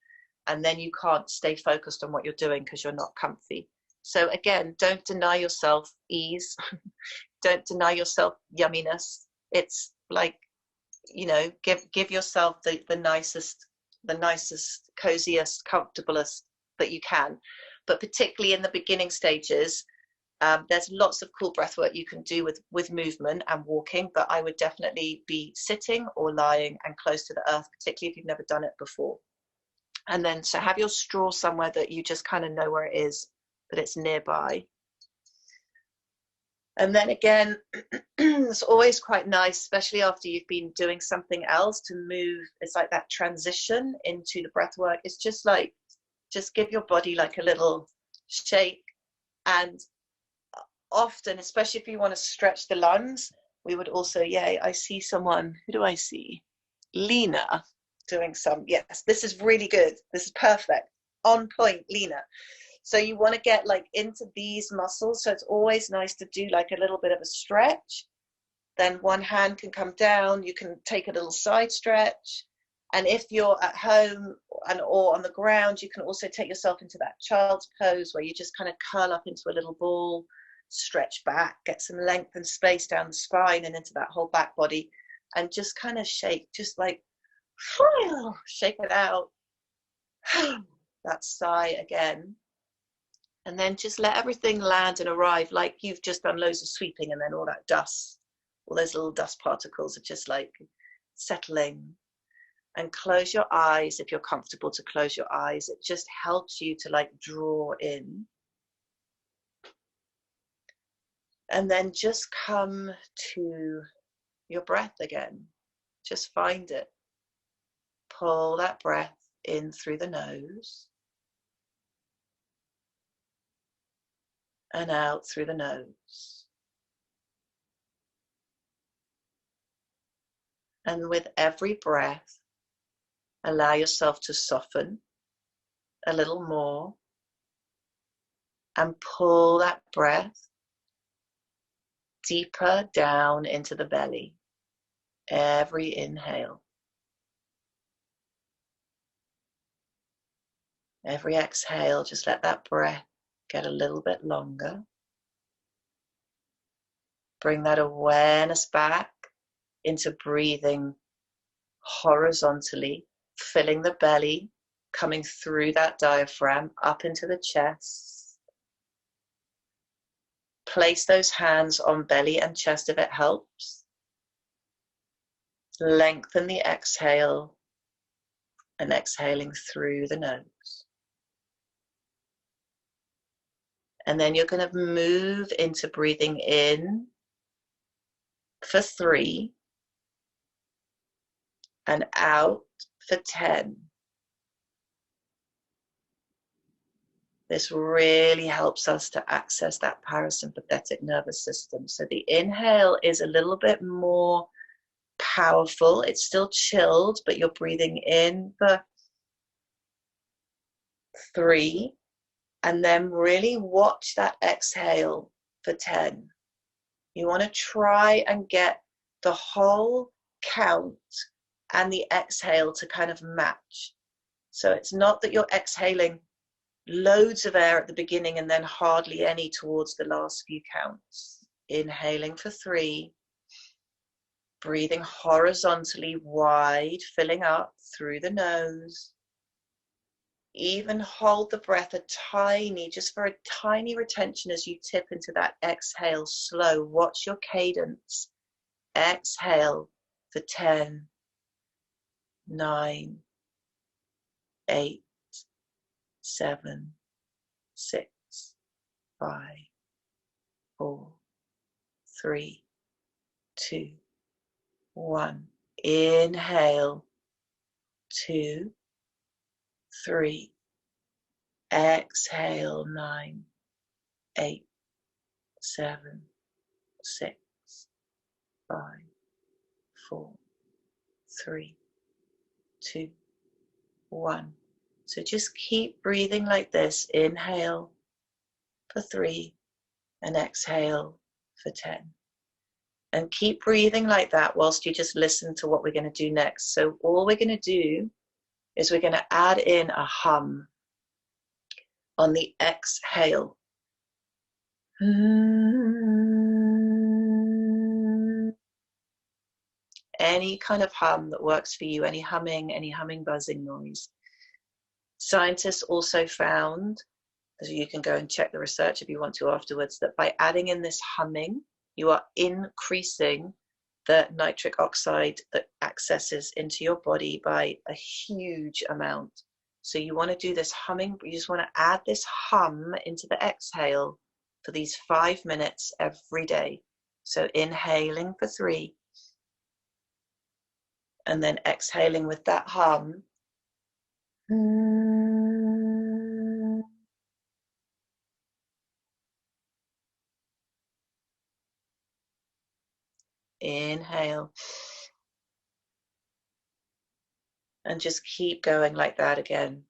And then you can't stay focused on what you're doing because you're not comfy. So again, don't deny yourself ease. Don't deny yourself yumminess. It's like, give yourself the nicest, coziest, comfortablest that you can. But particularly in the beginning stages, there's lots of cool breath work you can do with movement and walking, but I would definitely be sitting or lying and close to the earth, particularly if you've never done it before. And then, so have your straw somewhere that you just kind of know where it is, that it's nearby. And then again, it's always quite nice, especially after you've been doing something else, to move. It's like that transition into the breath work. It's just like, just give your body like a little shake. And often, especially if you want to stretch the lungs, we would also, I see someone, who do I see? Lena doing some, yes, this is really good. This is perfect. On point, Lena. So you want to get like into these muscles. So it's always nice to do like a little bit of a stretch. Then one hand can come down. You can take a little side stretch. And if you're at home or on the ground, you can also take yourself into that child's pose where you just kind of curl up into a little ball stretch back, get some length and space down the spine and into that whole back body, and just kind of shake, just like shake it out. That sigh again. And then just let everything land and arrive like you've just done loads of sweeping, and then all that dust, all those little dust particles are just like settling. And close your eyes if you're comfortable to close your eyes. It just helps you to like draw in. And then just come to your breath again. Just find it. Pull that breath in through the nose and out through the nose. And with every breath, allow yourself to soften a little more and pull that breath deeper down into the belly. Every inhale. Every exhale, just let that breath get a little bit longer. Bring that awareness back into breathing horizontally, filling the belly, coming through that diaphragm up into the chest. Place those hands on belly and chest if it helps. Lengthen the exhale and exhaling through the nose. And then you're going to move into breathing in for 3 and out for 10. This really helps us to access that parasympathetic nervous system. So the inhale is a little bit more powerful. It's still chilled, but you're breathing in for 3. And then really watch that exhale for 10. You want to try and get the whole count and the exhale to kind of match. So it's not that you're exhaling loads of air at the beginning and then hardly any towards the last few counts. Inhaling for 3. Breathing horizontally wide, filling up through the nose. Even hold the breath just for a tiny retention as you tip into that exhale slow. Watch your cadence. Exhale for 10, 9, 8, 7, 6, 5, 4, 3, 2, 1. Inhale, 2, 3. Exhale, 9, 8, 7, 6, 5, 4, 3, 2, 1. So just keep breathing like this. Inhale for 3 and exhale for 10. And keep breathing like that whilst you just listen to what we're going to do next. So all we're going to do is we're going to add in a hum on the exhale. Any kind of hum that works for you, any humming, buzzing noise. Scientists also found, so you can go and check the research if you want to afterwards, that by adding in this humming, you are increasing the nitric oxide that accesses into your body by a huge amount. So you want to do this humming, you just want to add this hum into the exhale for these 5 minutes every day. So inhaling for 3 and then exhaling with that hum. Inhale. And just keep going like that again.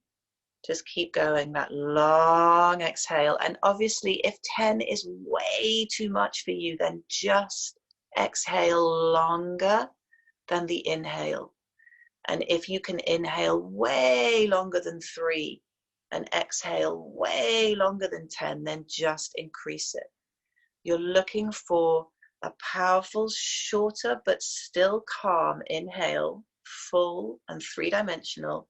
Just keep going, that long exhale. And obviously, if 10 is way too much for you, then just exhale longer than the inhale. And if you can inhale way longer than 3 and exhale way longer than 10, then just increase it. you're looking for a powerful, shorter, but still calm inhale, full and three-dimensional.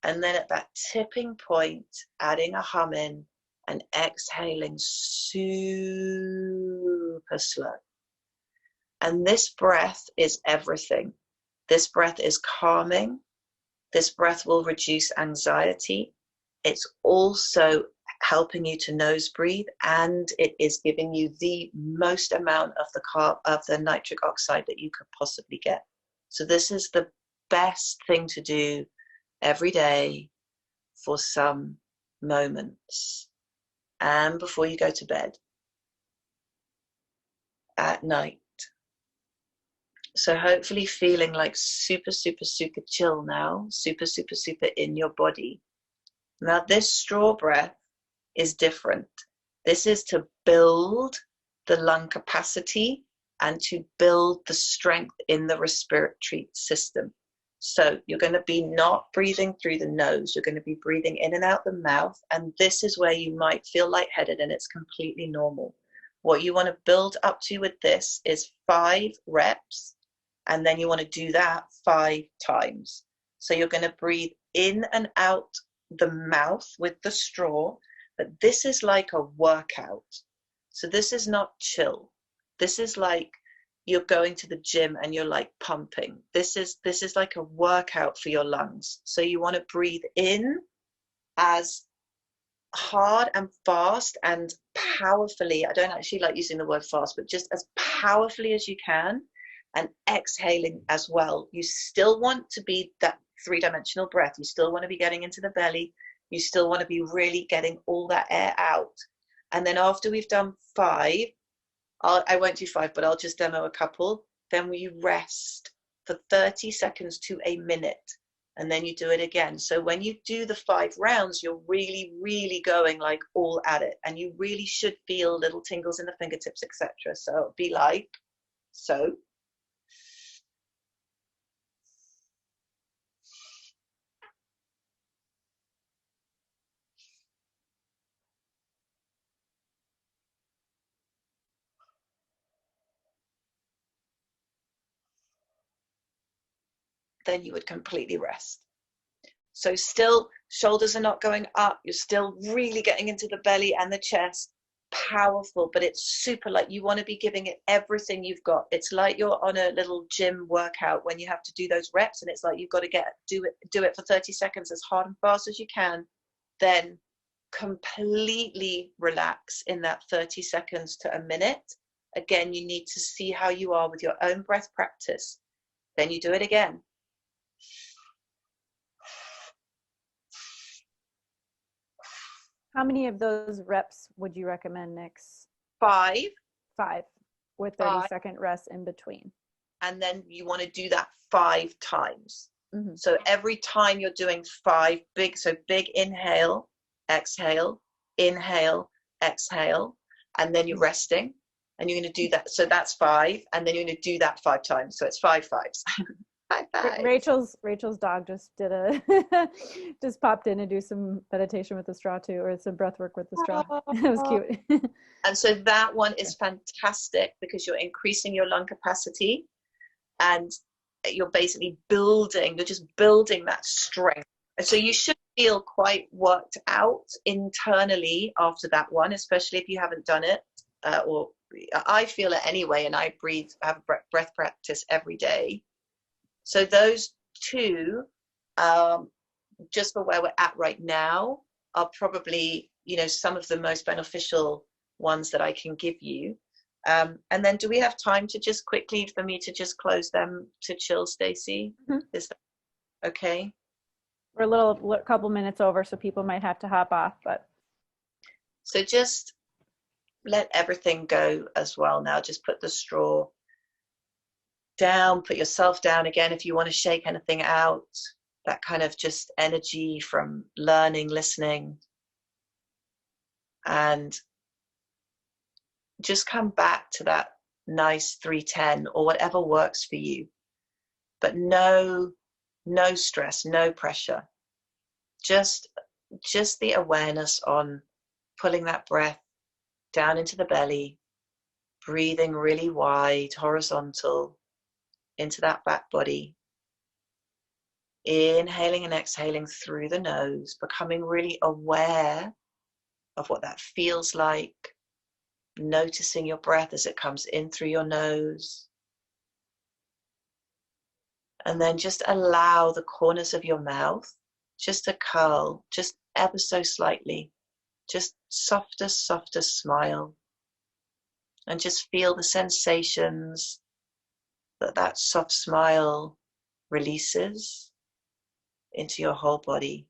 And then at that tipping point, adding a hum in and exhaling super slow. And this breath is everything. This breath is calming. This breath will reduce anxiety. It's also helping you to nose breathe, and it is giving you the most amount of the nitric oxide that you could possibly get. So this is the best thing to do every day for some moments, and before you go to bed at night. So hopefully feeling like super, super, super chill now, super, super, super in your body. Now this straw breath is different. This is to build the lung capacity and to build the strength in the respiratory system. So you're going to be not breathing through the nose, you're going to be breathing in and out the mouth, and this is where you might feel lightheaded, and it's completely normal. What you want to build up to with this is 5 reps, and then you want to do that 5 times. So you're going to breathe in and out the mouth with the straw, but this is like a workout. So this is not chill. This is like you're going to the gym and you're like pumping. This is like a workout for your lungs. So you want to breathe in as hard and fast and powerfully. I don't actually like using the word fast, but just as powerfully as you can, and exhaling as well. You still want to be that 3-dimensional breath. You still want to be getting into the belly. You still want to be really getting all that air out. And then after we've done 5, I won't do 5, but I'll just demo a couple. Then we rest for 30 seconds to a minute, and then you do it again. So when you do the 5 rounds, you're really, really going like all at it, and you really should feel little tingles in the fingertips, etc. So it'll be like so. Then you would completely rest. So still, shoulders are not going up. You're still really getting into the belly and the chest. Powerful, but it's super light. You want to be giving it everything you've got. It's like you're on a little gym workout when you have to do those reps, and it's like you've got to do it for 30 seconds as hard and fast as you can. Then completely relax in that 30 seconds to a minute. Again, you need to see how you are with your own breath practice. Then you do it again.
How many of those reps would you recommend, Nix?
5.
5 with 30-second rest in between.
And then you want to do that 5 times.
Mm-hmm.
So every time you're doing 5 big inhale, exhale, exhale, and then you're resting, and you're going to do that. So that's 5, and then you're going to do that 5 times. So it's 5 5s. 5 5s.
Rachel's dog just did just popped in and do some meditation with the straw too, or some breath work with the straw. That was cute.
And so that one is fantastic because you're increasing your lung capacity, and you're basically you're just building that strength. And so you should feel quite worked out internally after that one, especially if you haven't done it, or I feel it anyway, and I have breath practice every day. So those 2, just for where we're at right now, are probably, some of the most beneficial ones that I can give you. And then do we have time to just quickly, for me to just close them to chill, Stacey? Mm-hmm. Is that okay?
We're a couple minutes over, so people might have to hop off, but.
So just let everything go as well now. Just put the straw down, put yourself down again if you want to shake anything out, that kind of just energy from learning, listening, and just come back to that nice 310 or whatever works for you, but no stress, no pressure, just the awareness on pulling that breath down into the belly breathing really wide, horizontal, into that back body. Inhaling and exhaling through the nose, becoming really aware of what that feels like, noticing your breath as it comes in through your nose. And then just allow the corners of your mouth just to curl, just ever so slightly, just softer, softer smile. And just feel the sensations that that soft smile releases into your whole body.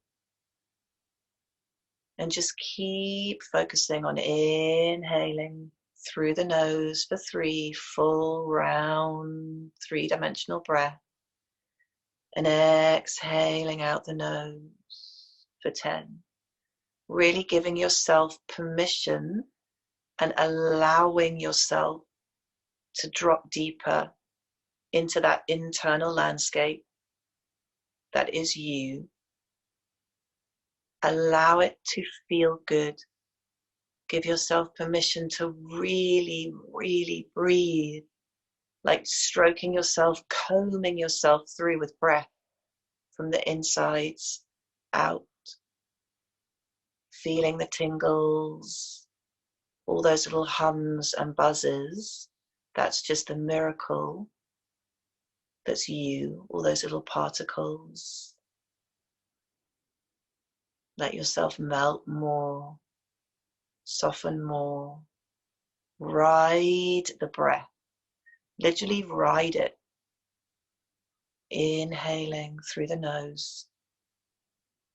And just keep focusing on inhaling through the nose for 3 full round 3-dimensional breath. And exhaling out the nose for 10. Really giving yourself permission and allowing yourself to drop deeper into that internal landscape that is you. Allow it to feel good. Give yourself permission to really, really breathe, like stroking yourself, combing yourself through with breath from the insides out. Feeling the tingles, all those little hums and buzzes. That's just a miracle. That's you, all those little particles. Let yourself melt more, soften more. Ride the breath, literally ride it. Inhaling through the nose.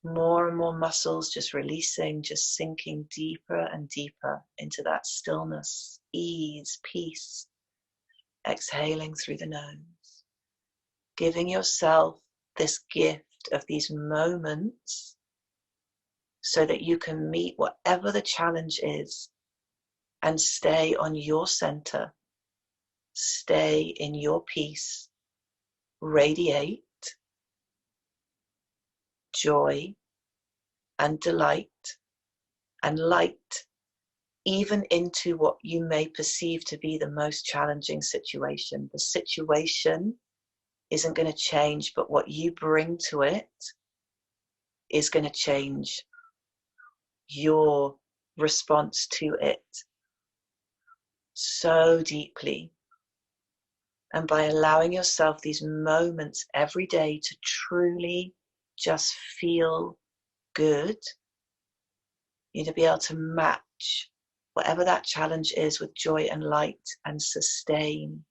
More and more muscles just releasing, just sinking deeper and deeper into that stillness, ease, peace. Exhaling through the nose. Giving yourself this gift of these moments so that you can meet whatever the challenge is and stay on your center, stay in your peace, radiate joy and delight and light, even into what you may perceive to be the most challenging situation. The situation isn't going to change, but what you bring to it is going to change your response to it so deeply. And by allowing yourself these moments every day to truly just feel good, you're to be able to match whatever that challenge is with joy and light and sustain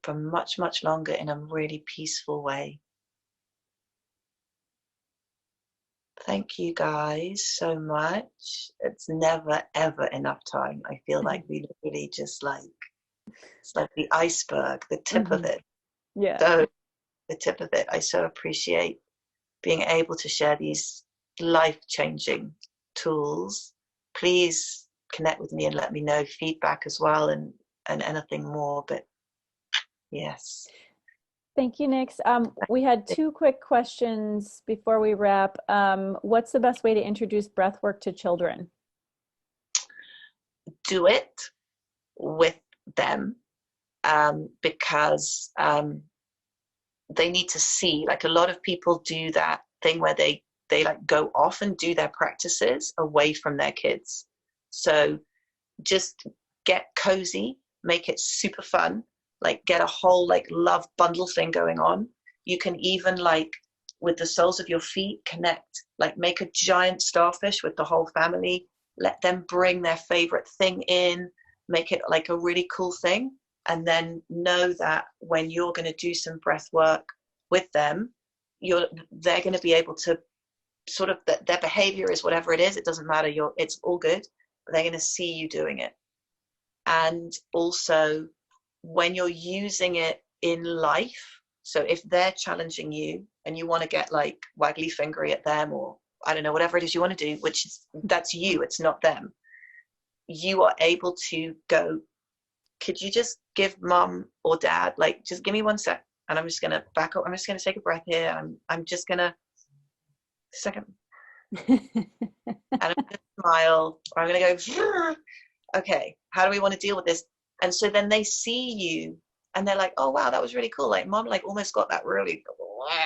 for much, much longer in a really peaceful way. Thank you guys so much. It's never ever enough time. I feel like we literally just like, it's like the iceberg, the tip of it.
Yeah.
So the tip of it. I so appreciate being able to share these life-changing tools. Please connect with me and let me know feedback as well and anything more. But yes.
Thank you, Nix. We had 2 quick questions before we wrap. What's the best way to introduce breathwork to children?
Do it with them because they need to see, like a lot of people do that thing where they like go off and do their practices away from their kids. So just get cozy, make it super fun, like get a whole like love bundle thing going on. You can even like with the soles of your feet connect, like make a giant starfish with the whole family, let them bring their favorite thing in, make it like a really cool thing. And then know that when you're going to do some breath work with them, they're going to be able to sort of, their behavior is whatever it is, it doesn't matter, it's all good, but they're going to see you doing it. And also when you're using it in life, so if they're challenging you and you want to get like waggly fingery at them, or I don't know, whatever it is you want to do, which is, that's you, it's not them, you are able to go, could you just give mom or dad, like, just give me 1 sec, and I'm just going to back up. I'm just going to take a breath here. I'm just going to, second. And I'm going to smile, or I'm going to go, okay, how do we want to deal with this? And so then they see you and they're like, oh wow, that was really cool. Like mom like almost got that really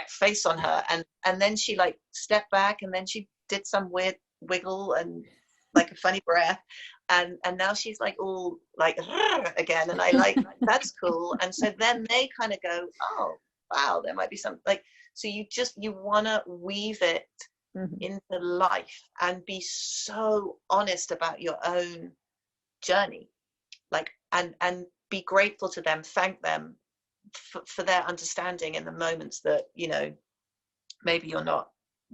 face on her, and then she like stepped back, and then she did some weird wiggle and like a funny breath, and now she's like all like again, and I like that's cool. And so then they kind of go, oh wow, there might be some like, so you want to weave it into life and be so honest about your own journey, like, and be grateful to them, thank them for their understanding in the moments that, you know, maybe you're not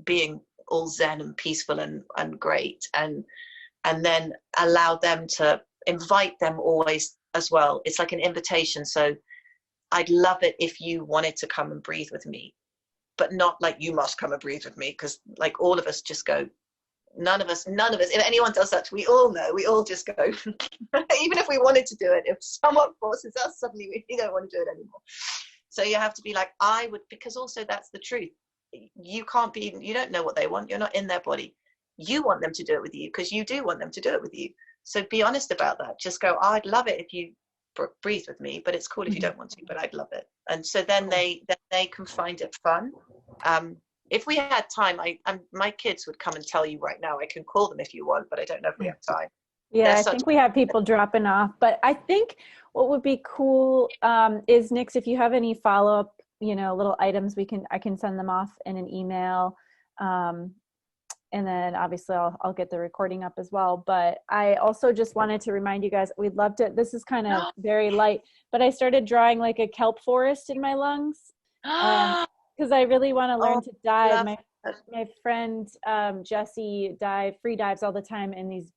being all zen and peaceful and great, and then allow them to invite them always as well. It's like an invitation. So I'd love it if you wanted to come and breathe with me, but not like you must come and breathe with me, because like all of us just go, none of us, if anyone does that, we all know, we all just go even if we wanted to do it, if someone forces us, suddenly we don't want to do it anymore. So you have to be like, I would, because also that's the truth. You don't know what they want. You're not in their body. You want them to do it with you because you do want them to do it with you. So be honest about that. Just go, oh, I'd love it if you breathe with me, but it's cool if you don't want to, but I'd love it. And so then they can find it fun. If we had time, my kids would come and tell you right now. I can call them if you want, but I don't know if we have time.
Yeah, I think we have people dropping off. But I think what would be cool is, Nix, if you have any follow-up, you know, little items, I can send them off in an email. And then obviously I'll get the recording up as well. But I also just wanted to remind you guys, we'd love to, this is kind of very light, but I started drawing like a kelp forest in my lungs. Because I really want to learn to dive. My friend Jessie free dives all the time in these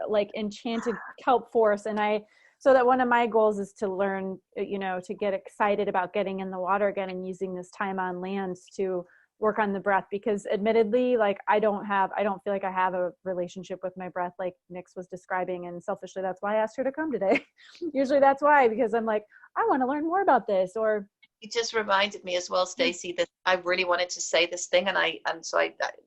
like enchanted kelp forests, and so that one of my goals is to learn, you know, to get excited about getting in the water again and using this time on land to work on the breath, because admittedly, like I don't feel like I have a relationship with my breath like Nix was describing, and selfishly that's why I asked her to come today. Usually that's why, because I'm like, I want to learn more about this. Or
you just reminded me as well, Stacey, that I really wanted to say this thing,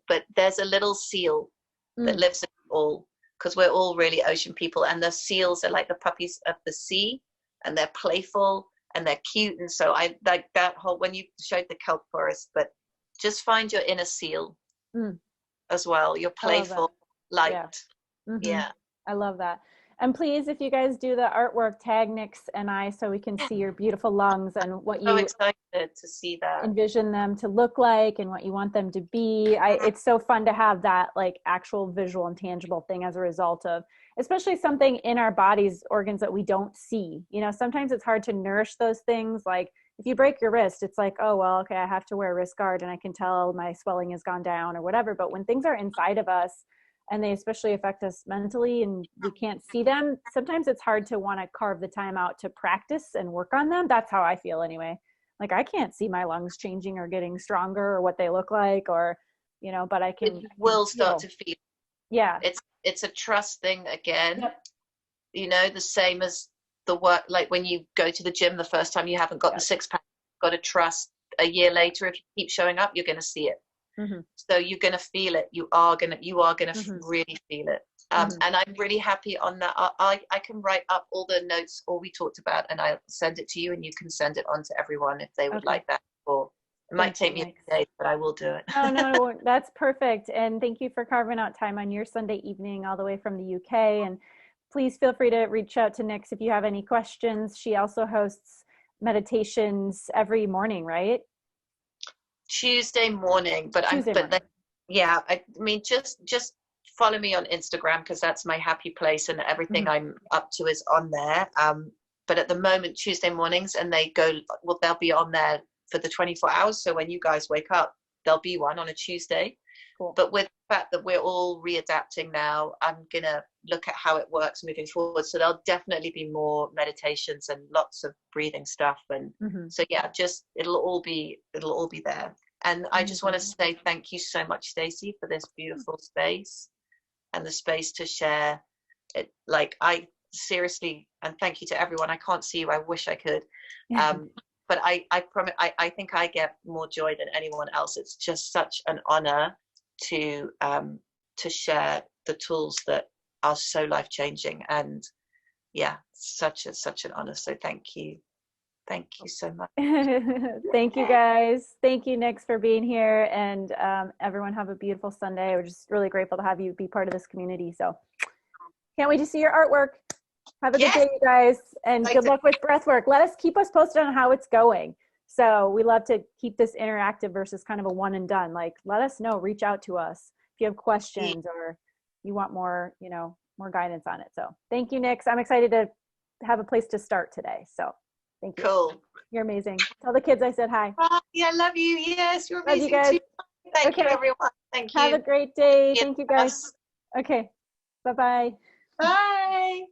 but there's a little seal that lives in all, because we're all really ocean people, and the seals are like the puppies of the sea, and they're playful and they're cute. And so I like that whole, when you showed the kelp forest, but just find your inner seal as well. You're playful, light. Yeah.
I love that. And please, if you guys do the artwork, tag Nix and I so we can see your beautiful lungs and what you
excited to see that,
envision them to look like and what you want them to be. It's so fun to have that like actual visual and tangible thing as a result of, especially something in our bodies, organs that we don't see. You know, sometimes it's hard to nourish those things. Like if you break your wrist, it's like, oh, well, okay, I have to wear a wrist guard and I can tell my swelling has gone down or whatever. But when things are inside of us, and they especially affect us mentally and we can't see them, sometimes it's hard to want to carve the time out to practice and work on them. That's how I feel anyway. Like I can't see my lungs changing or getting stronger or what they look like, or, you know, but I can.
It will start to feel.
Yeah.
It's a trust thing again. Yep. You know, the same as the work, like when you go to the gym the first time, you haven't got the six pack, you've got to trust a year later, if you keep showing up, you're going to see it. So you're going to feel it. You are going to really feel it. And I'm really happy on that. I can write up all the notes, all we talked about, and I'll send it to you, and you can send it on to everyone if they would like that. Or it might take me a few days, but I will do it.
Oh, no, that's perfect. And thank you for carving out time on your Sunday evening all the way from the UK. And please feel free to reach out to Nix if you have any questions. She also hosts meditations every morning, right?
Tuesday morning, but I mean, just follow me on Instagram, because that's my happy place, and everything I'm up to is on there. But at the moment, Tuesday mornings, and they'll be on there for the 24 hours. So when you guys wake up, there'll be one on a Tuesday. Cool. But with the fact that we're all readapting now, I'm gonna look at how it works moving forward. So there'll definitely be more meditations and lots of breathing stuff. And so yeah, just it'll all be there. And I just want to say thank you so much, Stacey, for this beautiful space and the space to share it. Like I seriously, and thank you to everyone. I can't see you. I wish I could. But I promise, I think I get more joy than anyone else. It's just such an honor to share the tools that are so life-changing. And yeah, such an honor. So thank you so much.
Thank you guys. Thank you, Nix, for being here, and everyone have a beautiful Sunday. We're just really grateful to have you be part of this community. So can't wait to see your artwork. Have a good day, you guys, and good luck with breathwork. Keep us posted on how it's going. So we love to keep this interactive versus kind of a one and done. Like, let us know, reach out to us if you have questions or you want more, more guidance on it. So thank you, Nix. I'm excited to have a place to start today. So thank you.
Cool.
You're amazing. Tell the kids I said hi.
Yeah, love you. Yes, you're amazing
love you guys.
too. Thank you, everyone. Thank you.
Have a great day. Thank you, guys. Okay. Bye-bye.
Bye.